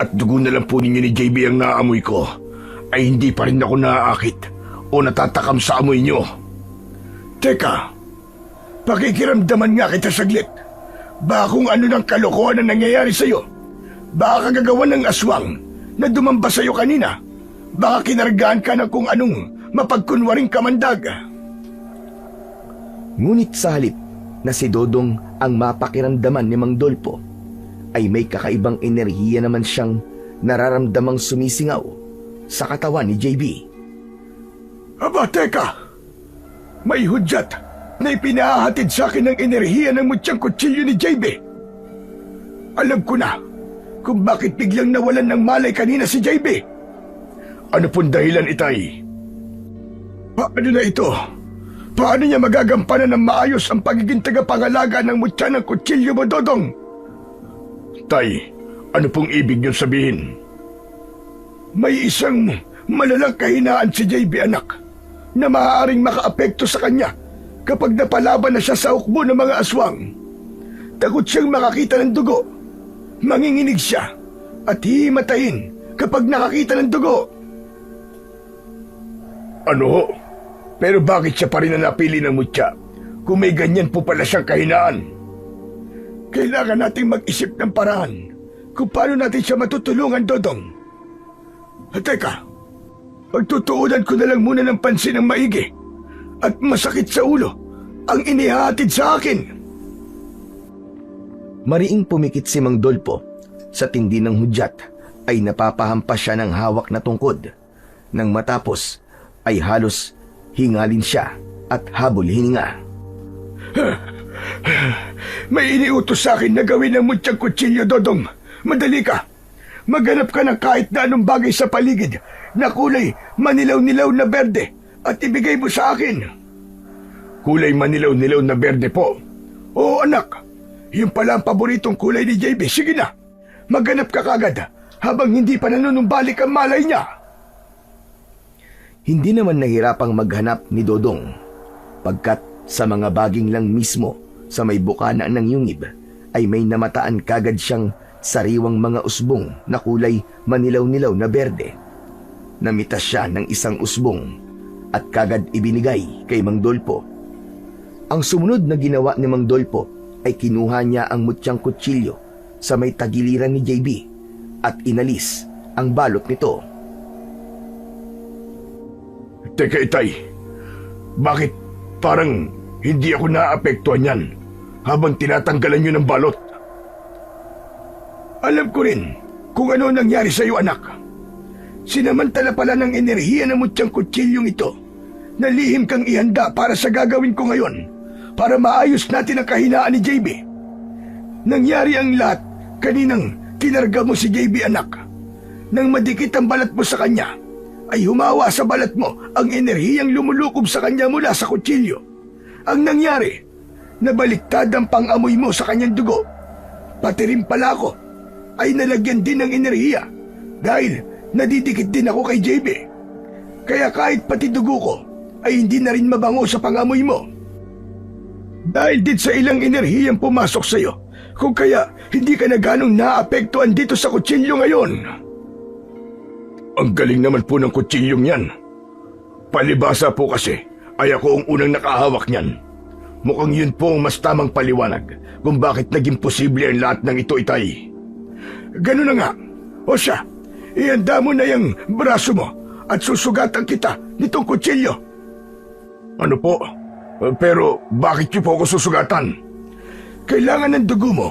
B: at dugo na lang po ninyo ni JB ang naaamoy ko, ay hindi pa rin ako naaakit o natatakam sa amoy nyo. Teka, pakikiramdaman nga kita saglit. Baka kung ano ng kalokohan na nangyayari sa'yo. Baka kagagawan ng aswang na dumamba sa'yo kanina. Baka kinargaan ka ng kung anong mapagkunwaring kamandag.
A: Ngunit sa halip na si Dodong ang mapakiramdaman ni Mang Dolpo, ay may kakaibang enerhiya naman siyang nararamdamang sumisingaw sa katawan ni JB.
B: Aba, teka! May hudyat na ipinahahatid sa akin ng enerhiya ng mutyang kutsilyo ni JB. Alam ko na kung bakit biglang nawalan ng malay kanina si JB. Ano pong dahilan, Itay? Paano na ito? Paano niya magagampanan ng maayos ang pagiging tagapangalaga ng mutya ng kutsilyo mo, Dodong? Tay, ano pong ibig niyong sabihin? May isang malalang kahinaan si JB, anak, na maaaring makaapekto sa kanya kapag napalaban na siya sa hukbo ng mga aswang. Takot siyang makakita ng dugo. Manginginig siya at hihimatayin kapag nakakita ng dugo. Ano? Pero bakit siya pa rin ang napili ng mutya kung may ganyan po pala siyang kahinaan? Kailangan nating mag-isip ng paraan kung paano natin siya matutulungan, Dodong. At teka, pagtutuunan ko na lang muna ng pansin ng maigi at masakit sa ulo ang inihatid sa akin.
A: Mariing pumikit si Mang Dolpo. Sa tindi ng hudyat ay napapahampas siya ng hawak na tungkod. Nang matapos ay halos hingalin siya at habol hininga.
B: May iniutos sa akin na gawin ng mutyang kutsilyo, Dodong. Madali ka. Maghanap ka ng kahit na anong bagay sa paligid na kulay manilaw-nilaw na berde at ibigay mo sa akin. Kulay manilaw-nilaw na berde po. Oo, anak. Yung pala ang paboritong kulay ni JB. Sige na. Maghanap ka kagad habang hindi pa nanunumbalik ang malay niya.
A: Hindi naman nahirapang maghanap ni Dodong, pagkat sa mga baging lang mismo sa may bukana ng yungib ay may namataan kagad siyang sariwang mga usbong na kulay manilaw-nilaw na berde. Namitas siya ng isang usbong at kagad ibinigay kay Mang Dolpo. Ang sumunod na ginawa ni Mang Dolpo ay kinuha niya ang mutyang kutsilyo sa may tagiliran ni JB at inalis ang balot nito.
B: Teka, Itay. Bakit parang hindi ako naapektuhan yan habang tinatanggalan nyo ng balot? Alam ko rin kung ano nangyari sa iyo, anak. Sinamantala pala ng enerhiya ng mutyang kutsilyong ito na lihim kang ihanda para sa gagawin ko ngayon para maayos natin ang kahinaan ni JB. Nangyari ang lahat kaninang kinarga mo si JB, anak. Nang madikit ang balat mo sa kanya, ay humawa sa balat mo ang enerhiyang lumulukob sa kanya mula sa kutsilyo. Ang nangyari, nabaliktad ang pang-amoy mo sa kanyang dugo. Pati rin pala ako ay nalagyan din ng enerhiya dahil nadidikit din ako kay JB. Kaya kahit pati dugo ko ay hindi na rin mabango sa pang-amoy mo. Dahil din sa ilang enerhiyang pumasok sa iyo, kung kaya hindi ka na ganong naapektuhan dito sa kutsilyo ngayon. Ang galing naman po ng kutsilyong yan. Palibasa po kasi ay ako ang unang nakahawak niyan. Mukhang yun po ang mas tamang paliwanag kung bakit naging posible ang lahat ng ito, Itay. Ganun na nga. O siya, ihanda mo na yung braso mo at susugatan kita nitong kutsilyo. Ano po? Pero bakit niyo po ako susugatan? Kailangan ng dugo mo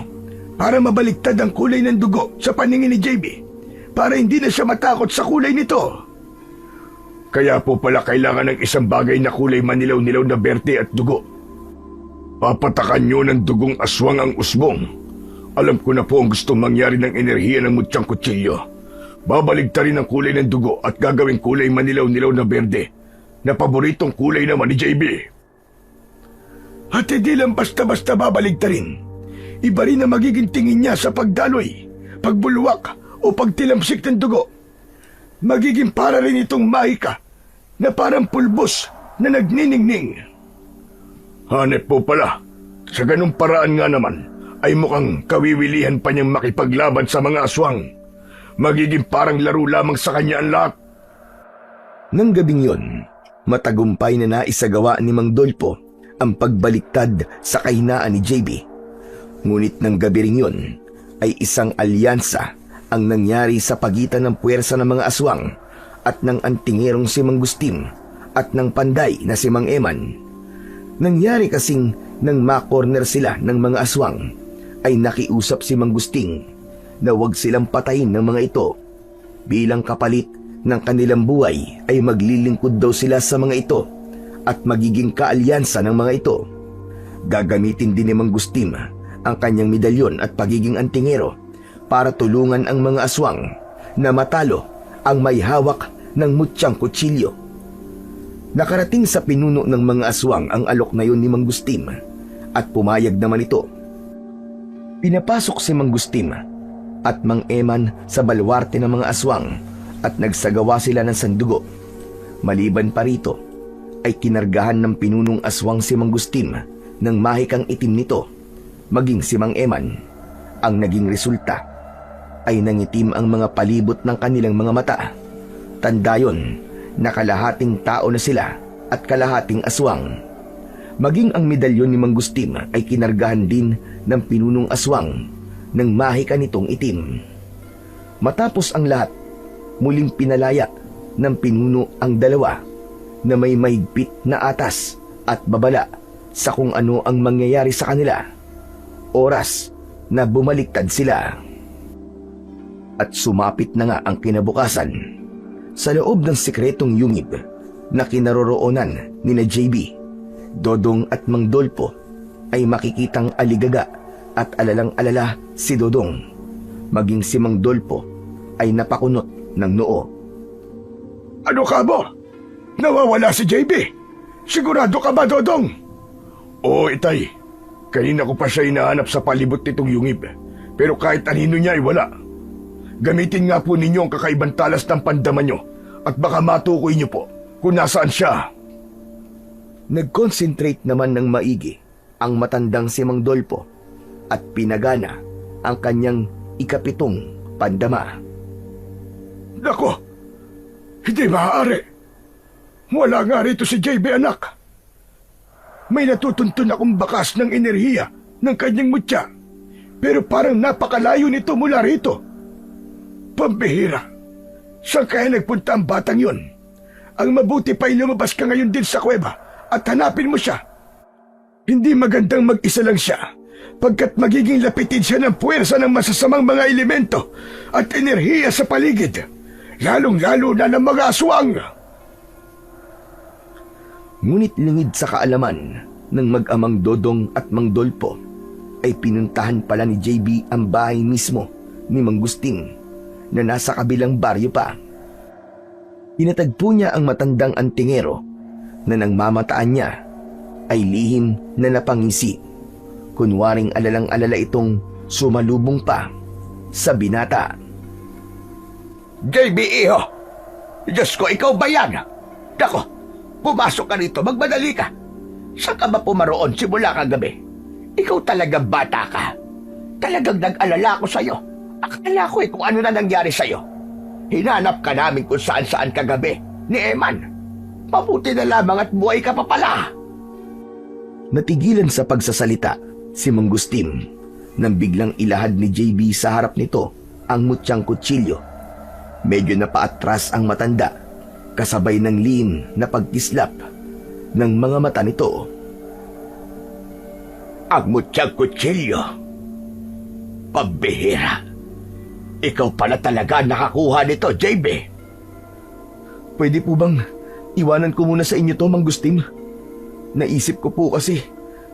B: para mabaliktad ang kulay ng dugo sa paningin ni JB para hindi na siya matakot sa kulay nito. Kaya po pala kailangan ng isang bagay na kulay manilaw-nilaw na berde at dugo. Papatakan niyo ng dugong aswang ang usbong. Alam ko na po ang gustong mangyari ng enerhiya ng mutyang kutsilyo. Babaligtarin ang kulay ng dugo at gagawing kulay manilaw-nilaw na berde na paboritong kulay naman ni JB. At hindi lang basta-basta babaligtarin. Iba rin na magiging tingin niya sa pagdaloy, pagbulwak o pagtilamsik ng dugo. Magiging para rin itong mahika na parang pulbos na nagniningning. Hanep po pala, sa ganung paraan nga naman ay mukhang kawiwilihan pa niyang makipaglaban sa mga aswang. Magiging parang laro lamang sa kanya ang lahat.
A: Nang gabing yon, matagumpay na naisagawa ni Mang Dolpo ang pagbaliktad sa kahinaan ni JB. Ngunit ng gabi ring yun ay isang alyansa ang nangyari sa pagitan ng puwersa ng mga aswang at ng antingerong si Mang Gustim at ng panday na si Mang Eman. Nangyari kasing nang makorner sila ng mga aswang ay nakiusap si Mang Gusting na huwag silang patayin ng mga ito. Bilang kapalit ng kanilang buhay ay maglilingkod daw sila sa mga ito at magiging kaalyansa ng mga ito. Gagamitin din ni Mang Gustim ang kanyang medalyon at pagiging antingero para tulungan ang mga aswang na matalo ang may hawak ng mutyang kutsilyo. Nakarating sa pinuno ng mga aswang ang alok na yun ni Mang Gustim at pumayag naman ito. Pinapasok si Mang Gustim at Mang Eman sa balwarte ng mga aswang at nagsagawa sila ng sandugo. Maliban pa rito ay kinargahan ng pinunong aswang si Mang Gustim ng mahikang itim nito, maging si Mang Eman. Ang naging resulta ay nangitim ang mga palibot ng kanilang mga mata. Tanda yun na kalahating tao na sila at kalahating aswang. Maging ang medalyon ni Mang Gustim ay kinargahan din ng pinunong aswang ng mahika nitong itim. Matapos ang lahat, muling pinalaya ng pinuno ang dalawa na may mahigpit na atas at babala sa kung ano ang mangyayari sa kanila. Oras na bumaliktad sila. At sumapit na nga ang kinabukasan. Sa loob ng sikretong yungib na kinaroroonan ni na JB, Dodong at Mang Dolpo ay makikitang aligaga at alalang-alala si Dodong. Maging si Mang Dolpo ay napakunot ng noo.
B: Ano ka mo? Nawawala si JB. Sigurado ka ba, Dodong? Oo, Itay. Kanina ko pa siya hinahanap sa palibot nitong yungib. Pero kahit anino niya ay wala. Gamitin nga po ninyo ang kakaibang talas ng pandama nyo at baka matukoy niyo po kung nasaan siya.
A: Nag-concentrate naman ng maigi ang matandang si Mang Dolpo at pinagana ang kanyang ikapitong pandama.
B: Nako, hindi maaari. Wala nga rito si JB, anak. May natutuntun akong bakas ng enerhiya ng kanyang mutya, pero parang napakalayo nito mula rito. Pambihira. Saan kaya nagpunta ang batang yun? Ang mabuti pa ay lumabas ka ngayon din sa kuweba at hanapin mo siya. Hindi magandang mag-isa lang siya, pagkat magiging lapitin siya ng puwersa ng masasamang mga elemento at enerhiya sa paligid, lalong-lalo na ng mga aswang.
A: Ngunit lingid sa kaalaman ng mag-amang Dodong at Mang Dolpo, ay pinuntahan pala ni JB ang bahay mismo ni Mang Gusting na nasa kabilang baryo pa. Inatagpo niya ang matandang antingero na nang mamataan niya ay lihim na napangisi. Kunwaring alalang-alala itong sumalubong pa sa binata.
C: JB, iho! Diyos ko, ikaw ba yan? Dako, pumasok ka rito, magmadali ka. Saan ka ba pumaroon simula kagabi? Ikaw talagang bata ka. Talagang nag-alala ko sa'yo. Akala ko kung ano na nangyari sa'yo. Hinanap ka namin kung saan-saan kagabi ni Eman. Mabuti na lamang at buhay ka pa pala.
A: Natigilan sa pagsasalita si Mang Gustim nang biglang ilahad ni JB sa harap nito ang mutyang kutsilyo. Medyo napaatras ang matanda, kasabay ng lihim na pagkislap ng mga mata nito.
C: Ang mutyang kutsilyo? Pambihira. Ikaw pala talaga nakakuha nito, JB.
A: Pwede po bang iwanan ko muna sa inyo to, Mang Gustim? Naisip ko po kasi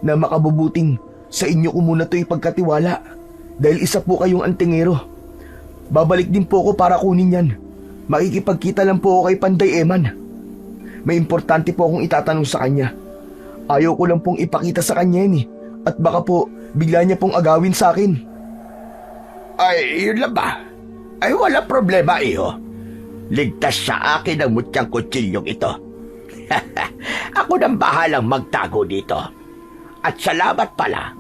A: na makabubuting sa inyo ko muna to ipagkatiwala dahil isa po kayong antingero. Babalik din po ako para kunin yan. Makikipagkita lang po ako kay Panday Eman. May importante po akong itatanong sa kanya. Ayaw ko lang pong ipakita sa kanya yan at baka po bigla niya pong agawin sa akin.
C: Ay, yun lang ba? Ay, wala problema, iho. Ligtas sa akin ang mutyang kutsilyong ito. Ako nang bahalang magtago dito. At salamat pala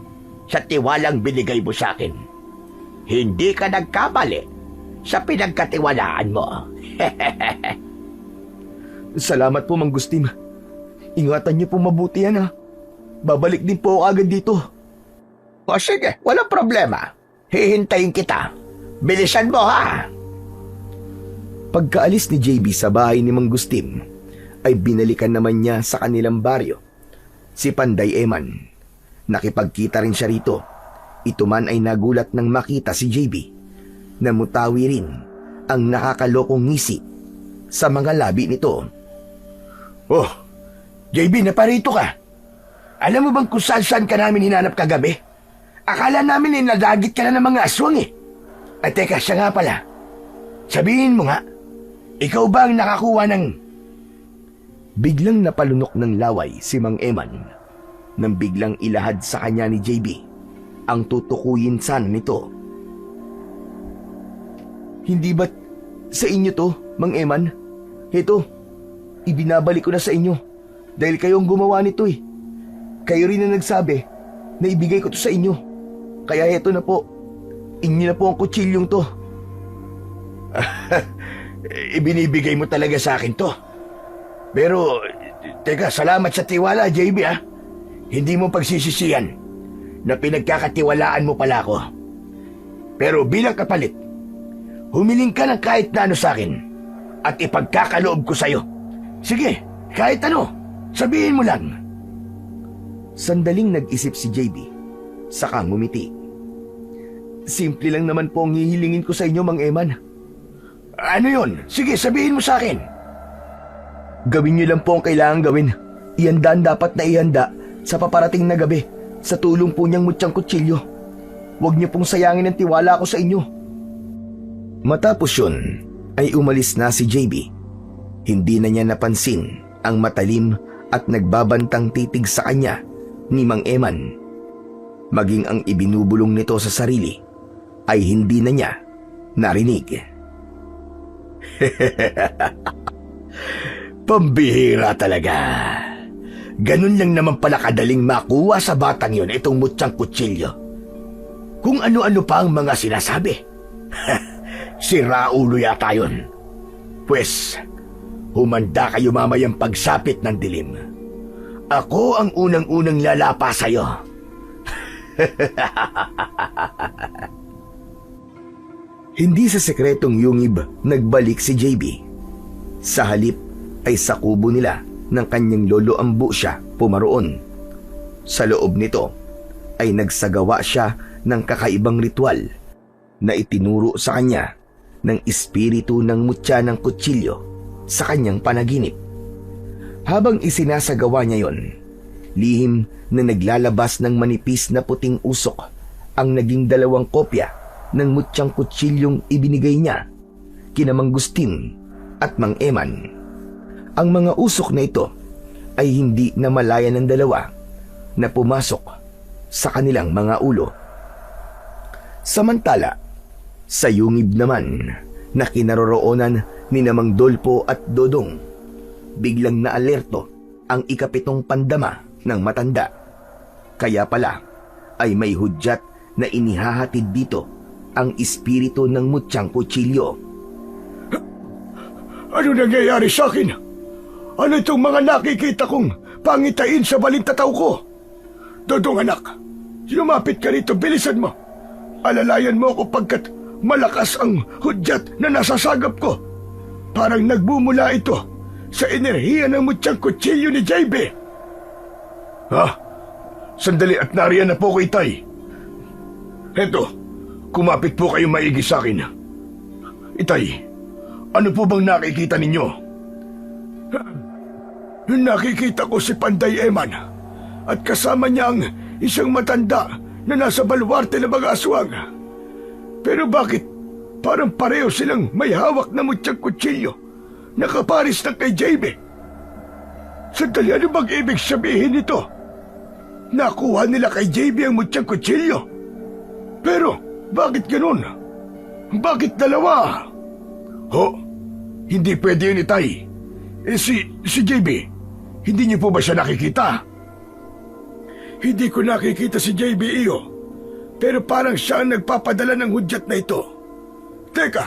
C: sa tiwalang binigay mo sa akin. Hindi ka nagkamali sa pinagkatiwalaan mo.
A: Salamat po, Mang Gustim. Ingatan niyo po mabuti yan, ha. Babalik din po ako agad dito.
C: O sige, walang problema. Hihintayin kita. Bilisan mo, ha?
A: Pagkaalis ni JB sa bahay ni Mang Gustim, ay binalikan naman niya sa kanilang baryo si Panday Eman. Nakipagkita rin siya rito. Ito man ay nagulat nang makita si JB. Namutawi rin ang nakakalokong ngisi sa mga labi nito.
C: Oh, JB, naparito ka. Alam mo bang kung saan ka namin hinanap kagabi? Akala namin nadagit ka na ng mga aswang eh. At teka, siya nga pala. Sabihin mo nga, ikaw ba ang nakakuha ng...
A: Biglang napalunok ng laway si Mang Eman nang biglang ilahad sa kanya ni JB ang tutukuyin sana nito. Hindi ba't sa inyo to, Mang Eman? Heto, ibinabalik ko na sa inyo dahil kayo ang gumawa nito eh. Kayo rin na nagsabi na ibigay ko to sa inyo. Kaya heto na po, inyo na po ang kutsilyong to.
C: Ibinibigay mo talaga sa akin to. Pero, teka, salamat sa tiwala, JB, ha? Hindi mo pagsisisihan na pinagkakatiwalaan mo pala ako. Pero bilang kapalit, humiling ka ng kahit na ano sa akin at ipagkakaloob ko sa'yo. Sige, kahit ano, sabihin mo lang.
A: Sandaling nag-isip si JB, saka ngumiti. Simple lang naman po ang hihilingin ko sa inyo, Mang Eman.
B: Ano yon? Sige, sabihin mo sa akin.
A: Gawin niyo lang po ang kailangan gawin. Ihanda ang dapat na ihanda sa paparating na gabi sa tulong po niyang Mutyang Kutsilyo. Huwag niyo pong sayangin ang tiwala ko sa inyo. Matapos yun, ay umalis na si JB. Hindi na niya napansin ang matalim at nagbabantang titig sa kanya ni Mang Eman. Maging ang ibinubulong nito sa sarili ay hindi na niya narinig.
B: Pambihira talaga. Ganun lang naman pala kadaling makuha sa batang yon itong Mutyang Kutsilyo. Kung ano-ano pa ang mga sinasabi. Si Raulo yata yun. Pwes, humanda kayo mamayang pagsapit ng dilim. Ako ang unang-unang lalapa sa'yo.
A: Hindi sa sekretong yungib nagbalik si JB. Sa halip ay sa kubo nila ng kanyang lolo Ambu siya pumaroon. Sa loob nito ay nagsagawa siya ng kakaibang ritual na itinuro sa kanya ng espiritu ng Mutya ng Kutsilyo sa kanyang panaginip. Habang isinasagawa niya yon, lihim na naglalabas ng manipis na puting usok ang naging 2 kopya ng Mutyang Kutsilyong ibinigay niya kina Mang Gustin at Mang Eman. Ang mga usok na ito ay hindi na malaya ng dalawa na pumasok sa kanilang mga ulo. Samantala, sa yungib naman na kinaroroonan ni Mang Dolpo at Dodong, biglang naalerto ang ika-7 pandama ng matanda. Kaya pala ay may hudyat na inihahatid dito ang espiritu ng Mutyang Kutsilyo.
B: Ano nangyayari sa akin? Ano itong mga nakikita kong pangitain sa balintataw ko? Dodong anak, lumapit ka rito, bilisan mo. Alalayan mo ako pagkat malakas ang hudyat na nasasagap ko. Parang nagbumula ito sa enerhiya ng Mutyang Kutsilyo ni JB. Ha? Sandali at nariyan na po ko, Itay. Heto, kumapit po kayo maigi sa akin. Itay, ano po bang nakikita ninyo? Nakikita ko si Panday Eman at kasama niya ang isang matanda na nasa baluarte ng mga aswang. Pero bakit parang pareho silang may hawak na Mutyang Kutsilyo na kaparis ng kay JB? Sandali, ano bang ibig sabihin nito? Nakuha nila kay JB ang Mutyang Kutsilyo. Pero bakit ganun? Bakit dalawa? Ho, hindi pwede yun, Itay. Si JB, hindi niyo po ba siya nakikita? Hindi ko nakikita si JB, iyo. Pero parang siya ang nagpapadala ng hudyat na ito. Teka,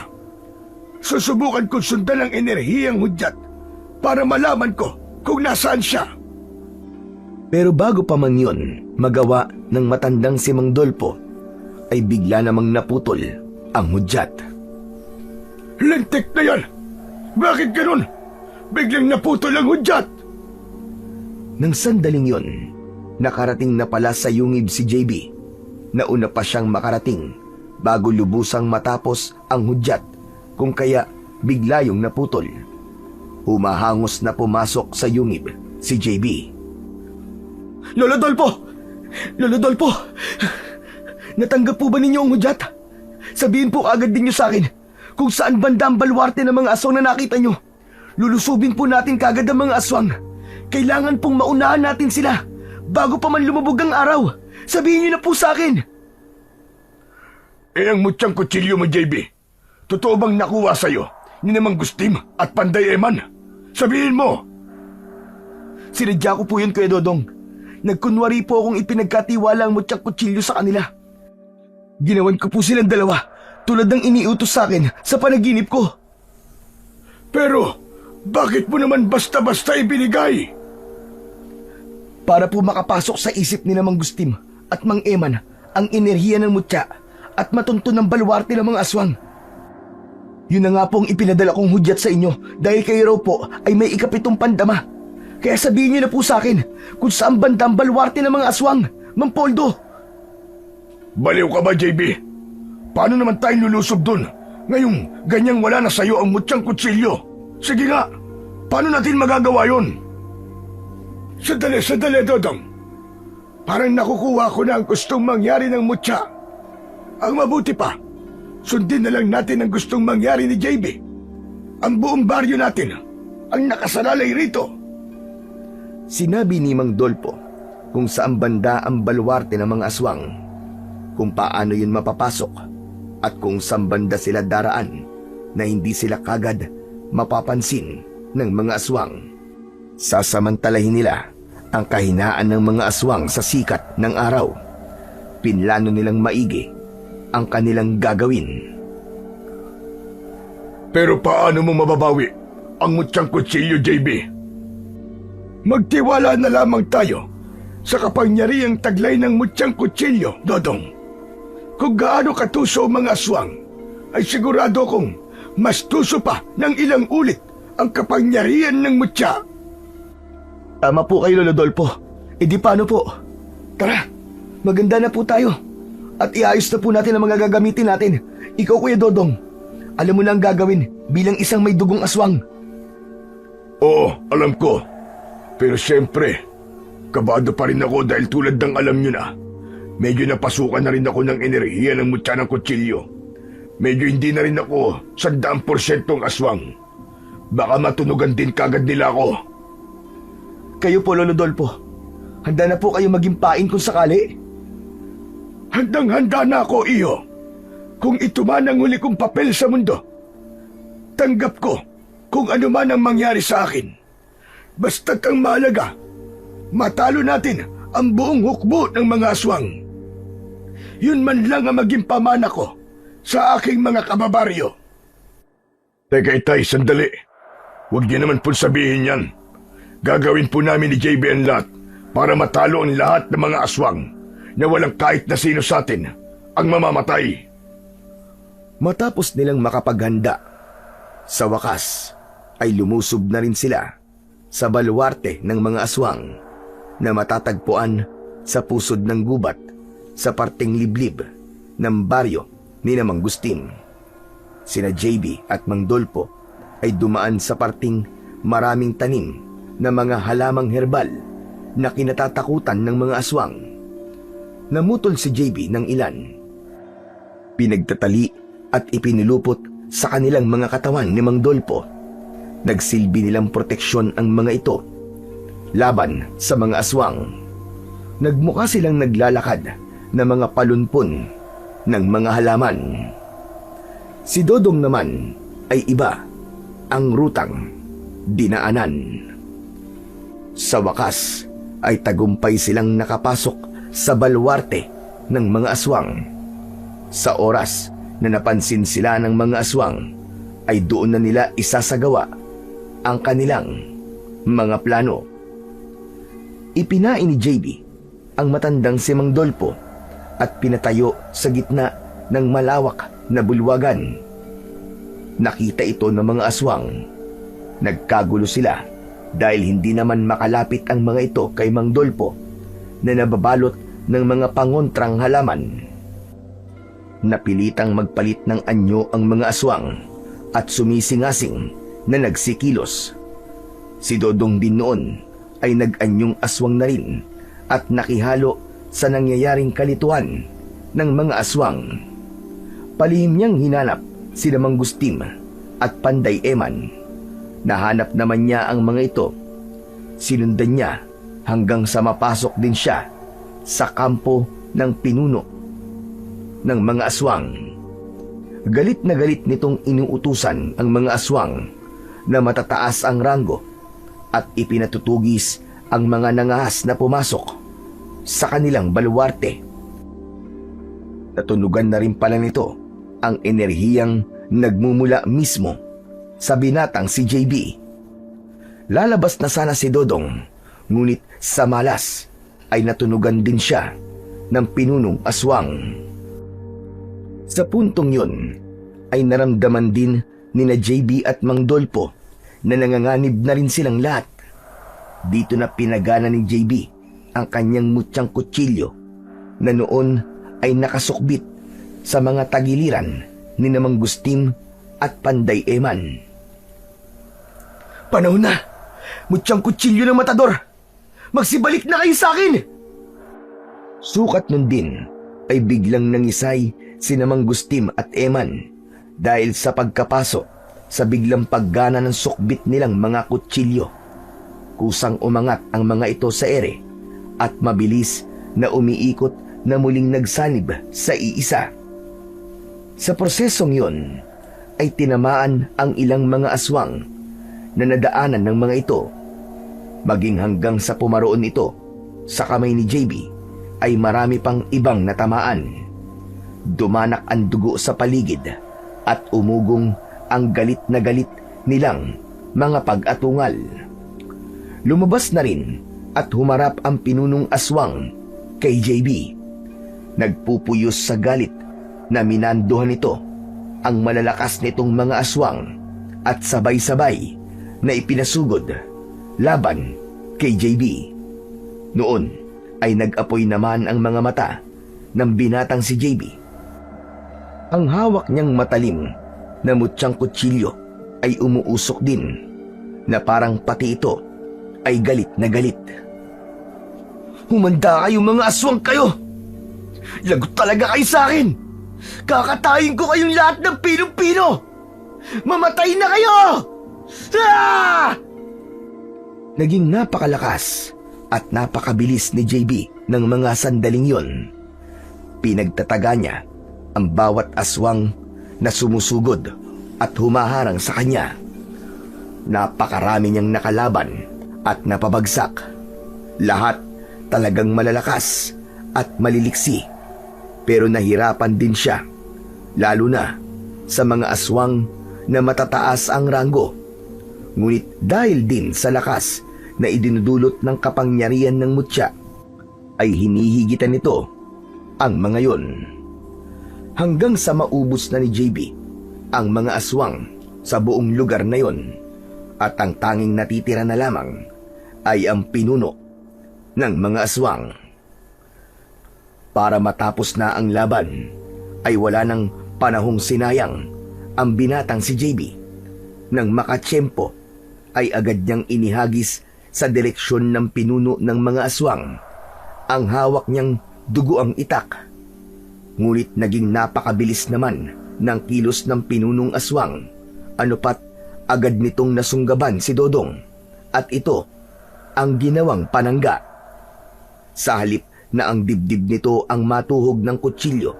B: susubukan kong sundan ang enerhiyang hudyat para malaman ko kung nasaan siya.
A: Pero bago pa man yun magawa ng matandang si Mang Dolpo, ay bigla namang naputol ang hudyat.
B: Lintik na yan! Bakit ganun? Biglang naputol ang hudyat!
A: Nang sandaling yun, nakarating na pala sa yungib si JB. Nauna pa siyang makarating bago lubusang matapos ang hudyat, kung kaya bigla yung naputol. Humahangos na pumasok sa yungib si JB. Lolo Dolpo! Lolo Dolpo! Natanggap po ba ninyo ang hudyat? Sabihin po agad din nyo sa akin kung saan banda ang baluarte ng mga aswang na nakita nyo. Lulusubin po natin kagad ang mga aswang. Kailangan pong maunahan natin sila bago pa man lumubog ang araw. Sabihin nyo na po sa akin.
B: Ang Mutyang Kutsilyo mo, JB, totoo bang nakuha sa'yo ni Mang Gustim at Panday Eman? Sabihin mo.
A: Sinadya ko po yun, Kuya Dodong. Nagkunwari po akong ipinagkatiwala ang Mutyang Kutsilyo sa kanila. Ginawan ko po silang dalawa tulad ng iniutos sa akin sa panaginip ko.
B: Pero bakit mo naman basta-basta ibinigay?
A: Para po makapasok sa isip ni Mang Gustim at Mang Eman ang enerhiya ng mutya at matunto ng baluarte ng mga aswang. Yun na nga po ang ipinadala kong hudyat sa inyo dahil kayo raw po ay may ika-7 pandama. Kaya sabihin niyo na po sa akin kung saan banda ang baluarte ng mga aswang, Mang Poldo.
B: Baliw ka ba, JB? Paano naman tayo lulusob dun? Ngayong ganyang wala na sa'yo ang mutyang kutsilyo. Sige nga, paano natin magagawa yun? Sandali, Dodong. Parang nakukuha ko na ang gustong mangyari ng mutya. Ang mabuti pa, sundin na lang natin ang gustong mangyari ni JB. Ang buong baryo natin ang nakasalalay rito.
A: Sinabi ni Mang Dolpo kung saan banda ang baluarte ng mga aswang, kung paano yun mapapasok, at kung saan banda sila daraan na hindi sila kagad mapapansin ng mga aswang. Sasamantalahin nila ang kahinaan ng mga aswang sa sikat ng araw. Pinlano nilang maigi ang kanilang gagawin.
B: Pero paano mo mababawi ang mutyang kutsilyo, JB? Magtiwala na lamang tayo sa kapangyarihang taglay ng mutyang kutsilyo, Dodong. Kung gaano katuso ang mga aswang, ay sigurado kong mas tuso pa ng ilang ulit ang kapangyarihan ng mutya.
A: Tama po kayo, Lolo Dolpo. E di paano po? Tara, maganda na po tayo. At iayos na po natin ang mga gagamitin natin. Ikaw, Kuya Dodong, alam mo na ang gagawin bilang isang may dugong aswang.
B: Oo, alam ko. Pero siyempre, kabado pa rin ako dahil tulad ng alam nyo na, medyo napasukan na rin ako ng enerhiya ng mutya ng kutsilyo. Medyo hindi na rin ako 100% aswang. Baka matunugan din kagad nila ako.
A: Kayo po, Lolo Dolpo, handa na po kayo maging pain kung sakali?
B: Handang-handa na ako, iyo. Kung ito man ang huli kong papel sa mundo, tanggap ko kung ano man ang mangyari sa akin. Basta't ang mahalaga, matalo natin ang buong hukbo ng mga aswang. Yun man lang ang maging pamana ko sa aking mga kababaryo. Teka, Itay, sandali. Huwag niyo naman po sabihin yan. Gagawin po namin ni JB ang lahat para matalo ang lahat ng mga aswang na walang kahit na sino sa atin ang mamamatay.
A: Matapos nilang makapaghanda, sa wakas ay lumusob na rin sila sa baluarte ng mga aswang na matatagpuan sa pusod ng gubat sa parteng liblib ng baryo ni na Mang Gustin. Sina JB at Mang Dolpo ay dumaan sa parteng maraming tanim na mga halamang herbal na kinatatakutan ng mga aswang. Namutol si JB ng ilan. Pinagtatali at ipinulupot sa kanilang mga katawan ni Mang Dolpo. Nagsilbi nilang proteksyon ang mga ito laban sa mga aswang. Nagmukha silang naglalakad na mga palunpon ng mga halaman. Si Dodong naman ay iba ang rutang dinaanan. Sa wakas ay tagumpay silang nakapasok sa baluarte ng mga aswang. Sa oras na napansin sila ng mga aswang, ay doon na nila isasagawa ang kanilang mga plano. Ipinain ni JB ang matandang si Mang Dolpo at pinatayo sa gitna ng malawak na bulwagan. Nakita ito ng mga aswang. Nagkagulo sila dahil hindi naman makalapit ang mga ito kay Mang Dolpo na nababalot ng mga pangontrang halaman. Napilitang magpalit ng anyo ang mga aswang at sumisingasing na nagsikilos. Si Dodong din noon ay nag-anyong aswang na rin at nakihalo sa nangyayaring kalituan ng mga aswang. Palihim niyang hinanap sila Mang Gustim at Panday Eman. Nahanap naman niya ang mga ito. Sinundan niya hanggang sa mapasok din siya sa kampo ng pinuno ng mga aswang. Galit na galit nitong inuutusan ang mga aswang na matataas ang ranggo at ipinatutugis ang mga nangahas na pumasok sa kanilang baluarte. Natunugan na rin pala nito ang enerhiyang nagmumula mismo sa binatang si JB. Lalabas na sana si Dodong, ngunit sa malas ay natunugan din siya ng pinunong aswang. Sa puntong yun ay naramdaman din ni na JB at Mang Dolpo na nanganganib na rin silang lahat. Dito na pinagana ni JB ang kanyang mutyang kutsilyo na noon ay nakasukbit sa mga tagiliran ni Namang Gustim at Panday Eman.
B: Panahon na! Mutyang kutsilyo ng matador! Magsibalik na kayo sa akin!
A: Sukat nun din ay biglang nangisay si Namang Gustim at Eman dahil sa pagkapasok sa biglang paggana ng sukbit nilang mga kutsilyo. Kusang umangat ang mga ito sa ere at mabilis na umiikot na muling nagsanib sa iisa. Sa prosesong yun ay tinamaan ang ilang mga aswang na nadaanan ng mga ito, maging hanggang sa pumaroon ito sa kamay ni JB ay marami pang ibang natamaan. Dumanak ang dugo sa paligid at umugong ang galit na galit nilang mga pag-atungal. Lumabas na rin at humarap ang pinunong aswang kay JB. Nagpupuyos sa galit na minanduhan nito ang malalakas nitong mga aswang at sabay-sabay na ipinasugod laban kay JB. Noon ay nag-apoy naman ang mga mata ng binatang si JB. Ang hawak niyang matalim na mutyang kutsilyo ay umuusok din na parang pati ito ay galit na galit.
B: Humanda kayo mga aswang kayo! Lagot talaga kayo sa akin! Kakatayin ko kayong lahat ng pinong-pino! Mamatay na kayo! Ah!
A: Naging napakalakas at napakabilis ni JB ng mga sandaling yon. Pinagtataga niya ang bawat aswang na sumusugod at humaharang sa kanya. Napakarami niyang nakalaban at napabagsak. Lahat talagang malalakas at maliliksi. Pero nahirapan din siya, lalo na sa mga aswang na matataas ang ranggo. Ngunit dahil din sa lakas na idinudulot ng kapangyarihan ng mutya, ay hinihigitan nito ang mga yon. Hanggang sa maubos na ni JB ang mga aswang sa buong lugar na yon, at ang tanging natitira na lamang ay ang pinuno ng mga aswang. Para matapos na ang laban, ay wala nang panahong sinayang ang binatang si JB. Nang makatsyempo, ay agad niyang inihagis sa direksyon ng pinuno ng mga aswang ang hawak niyang duguang itak. Ngunit naging napakabilis naman ng kilos ng pinunong aswang, ano pat agad nitong nasunggaban si Dodong, at ito ang ginawang panangga. Sa halip na ang dibdib nito ang matuhog ng kutsilyo,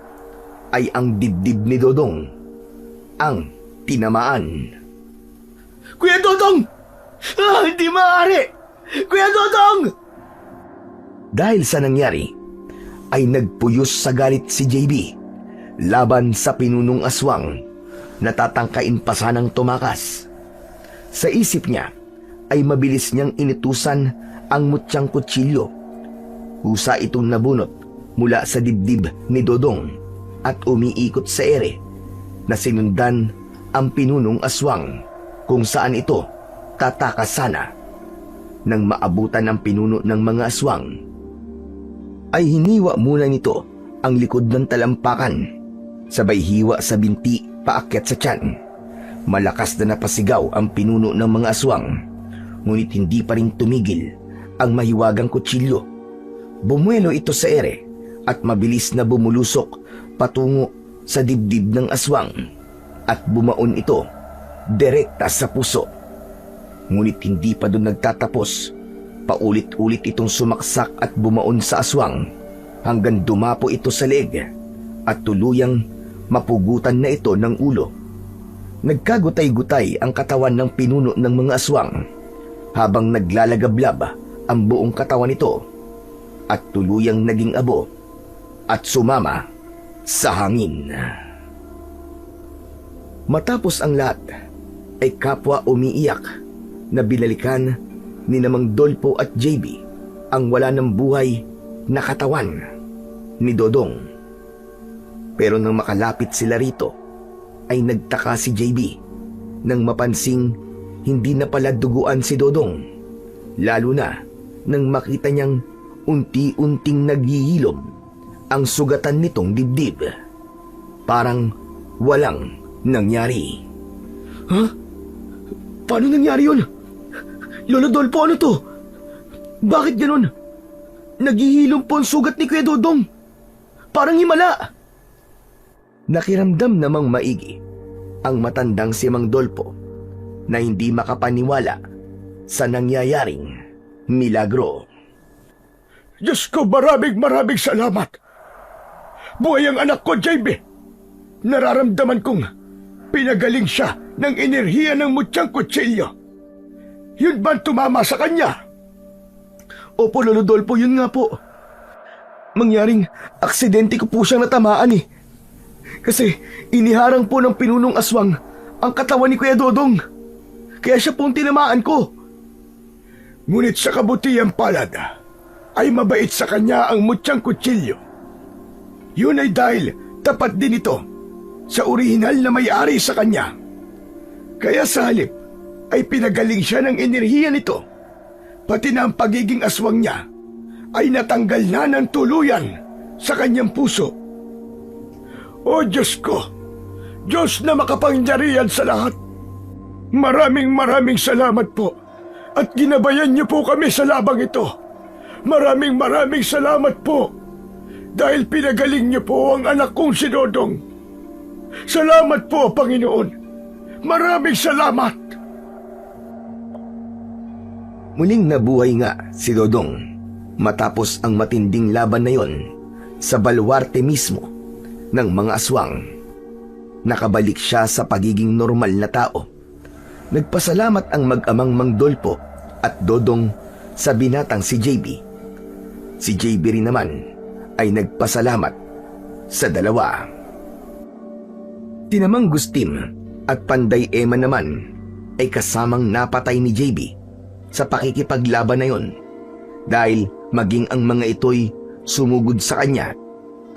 A: ay ang dibdib ni Dodong ang tinamaan.
B: Kuya Dodong! Hindi maaari! Kuya Dodong!
A: Dahil sa nangyari, ay nagpuyos sa galit si JB laban sa pinunong aswang na tatangkain pa sanang tumakas. Sa isip niya ay mabilis niyang inutusan ang mutyang kutsilyo. Husa itong nabunot mula sa dibdib ni Dodong at umiikot sa ere na sinundan ang pinunong aswang kung saan ito tatakas sana. Nang maabutan ang pinuno ng mga aswang, ay hiniwa muna nito ang likod ng talampakan, sabay hiwa sa binti paakyat sa tiyan. Malakas na napasigaw ang pinuno ng mga aswang, ngunit hindi pa rin tumigil ang mahiwagang kutsilyo. Bumuelo ito sa ere at mabilis na bumulusok patungo sa dibdib ng aswang at bumaon ito direkta sa puso. Ngunit hindi pa doon nagtatapos. Paulit-ulit itong sumaksak at bumaon sa aswang hanggang dumapo ito sa leeg at tuluyang mapugutan na ito ng ulo. Nagkagutay-gutay ang katawan ng pinuno ng mga aswang habang naglalagablab ang buong katawan nito at tuluyang naging abo at sumama sa hangin. Matapos ang lahat, ay kapwa umiiyak na binalikan ni Namang Dolpo at JB ang wala ng buhay na katawan ni Dodong. Pero nang makalapit sila rito, ay nagtaka si JB nang mapansing hindi na pala duguan si Dodong. Lalo na nang makita niyang unti-unting naghihilom ang sugatan nitong dibdib. Parang walang nangyari. Ha? Paano nangyari yun? Lolo Dolpo, ano to? Bakit ganun? Naghihilom po ang sugat ni Kuya Dodong. Parang himala. Nakiramdam namang maigi ang matandang si Mang Dolpo na hindi makapaniwala sa nangyayaring milagro.
B: Diyos ko, maraming salamat. Buhay ang anak ko, JB. Nararamdaman kong pinagaling siya ng enerhiya ng mutyang kutsilyo. Yun ba ang tumama sa kanya?
A: Opo, Lolo Dolpo, yun nga po. Mangyaring aksidente ko po siyang natamaan eh. Kasi iniharang po ng pinunong aswang ang katawan ni Kuya Dodong. Kaya siya pong tinamaan ko.
B: Ngunit sa kabutihang palad, ay mabait sa kanya ang mutyang kutsilyo. Yun ay dahil tapat din ito sa orihinal na may-ari sa kanya. Kaya sa halip ay pinagaling siya ng enerhiya nito. Pati na ang pagiging aswang niya ay natanggal na ng tuluyan sa kanyang puso. O Diyos ko, Diyos na makapangyarihan sa lahat, maraming salamat po at ginabayan niyo po kami sa labang ito. Maraming salamat po dahil pinagaling niyo po ang anak kong si Dodong. Salamat po, Panginoon. Maraming salamat.
A: Muling nabuhay nga si Dodong matapos ang matinding laban na yon sa baluarte mismo ng mga aswang. Nakabalik siya sa pagiging normal na tao. Nagpasalamat ang mag-amang Mang Dolpo at Dodong sa binatang si JB. Si JB rin naman ay nagpasalamat sa dalawa. Tinamang Gustim at Panday Ema naman ay kasamang napatay ni JB sa pakikipaglaban na yon dahil maging ang mga ito'y sumugod sa kanya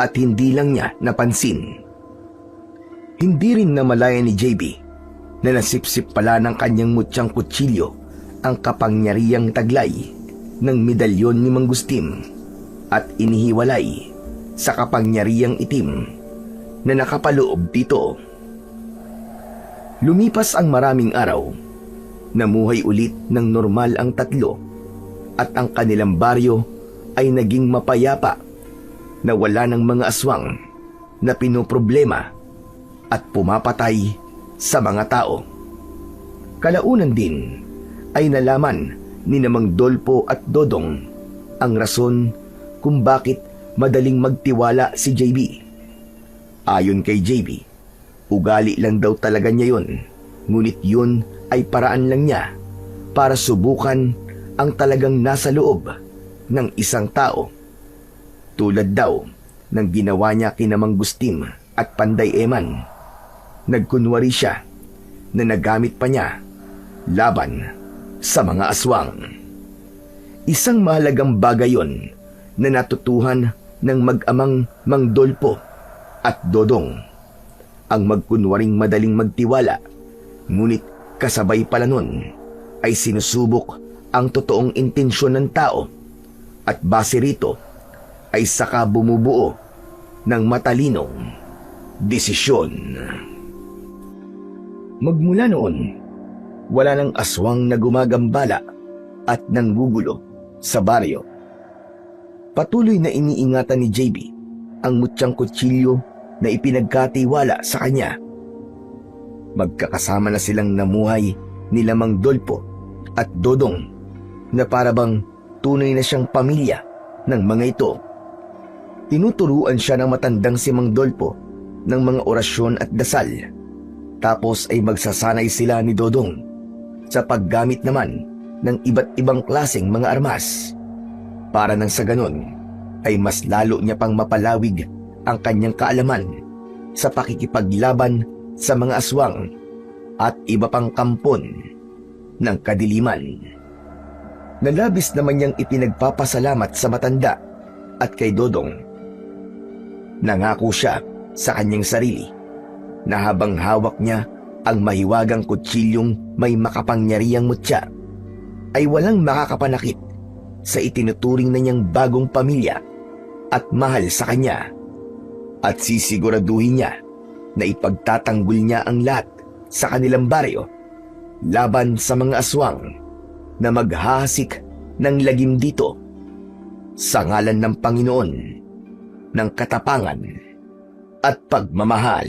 A: at hindi lang niya napansin. Hindi rin namalaya ni JB na nasipsip pala ng kanyang mutyang kutsilyo ang kapangyarihang taglay ng medalyon ni Mang Gustim at inihiwalay sa kapangyarihang itim na nakapaloob dito. Lumipas ang maraming araw, namuhay ulit ng normal ang tatlo at ang kanilang baryo ay naging mapayapa na wala ng mga aswang na pinoproblema at pumapatay sa mga tao. Kalaunan din ay nalaman ni Mang Dolpo at Dodong ang rason kung bakit madaling magtiwala si JB. Ayon kay JB, ugali lang daw talaga niya yun, ngunit yun ay paraan lang niya para subukan ang talagang nasa loob ng isang tao. Tulad daw ng ginawa niya kina Mang Gustim at Panday Eman. Nagkunwari siya na nagamit pa niya laban sa mga aswang. Isang mahalagang bagay yon na natutuhan ng mag-amang Mang Dolpo at Dodong. Ang magkunwaring madaling magtiwala, ngunit kasabay pala nun ay sinusubok ang totoong intensyon ng tao at base rito ay saka bumubuo ng matalinong desisyon. Magmula noon, wala nang aswang na gumagambala at nanggugulo sa baryo. Patuloy na iniingatan ni JB ang mutyang kutsilyo na ipinagkatiwala sa kanya. Magkakasama na silang namuhay ni Mang Dolpo at Dodong na parabang tunay na siyang pamilya ng mga ito. Tinuturuan siya ng matandang si Mang Dolpo ng mga orasyon at dasal. Tapos ay magsasanay sila ni Dodong sa paggamit naman ng iba't ibang klaseng mga armas. Para nang sa ganon ay mas lalo niya pang mapalawig ang kanyang kaalaman sa pakikipaglaban sa mga aswang at iba pang kampon ng kadiliman. Nalabis naman niyang ipinagpapasalamat sa matanda at kay Dodong. Nangako siya sa kanyang sarili na habang hawak niya ang mahiwagang kutsilyong may makapangyarihang mutya, ay walang makakapanakit sa itinuturing na niyang bagong pamilya at mahal sa kanya, at sisiguraduhin niya na ipagtatanggol niya ang lahat sa kanilang baryo laban sa mga aswang na maghahasik ng lagim dito sa ngalan ng Panginoon ng katapangan at pagmamahal.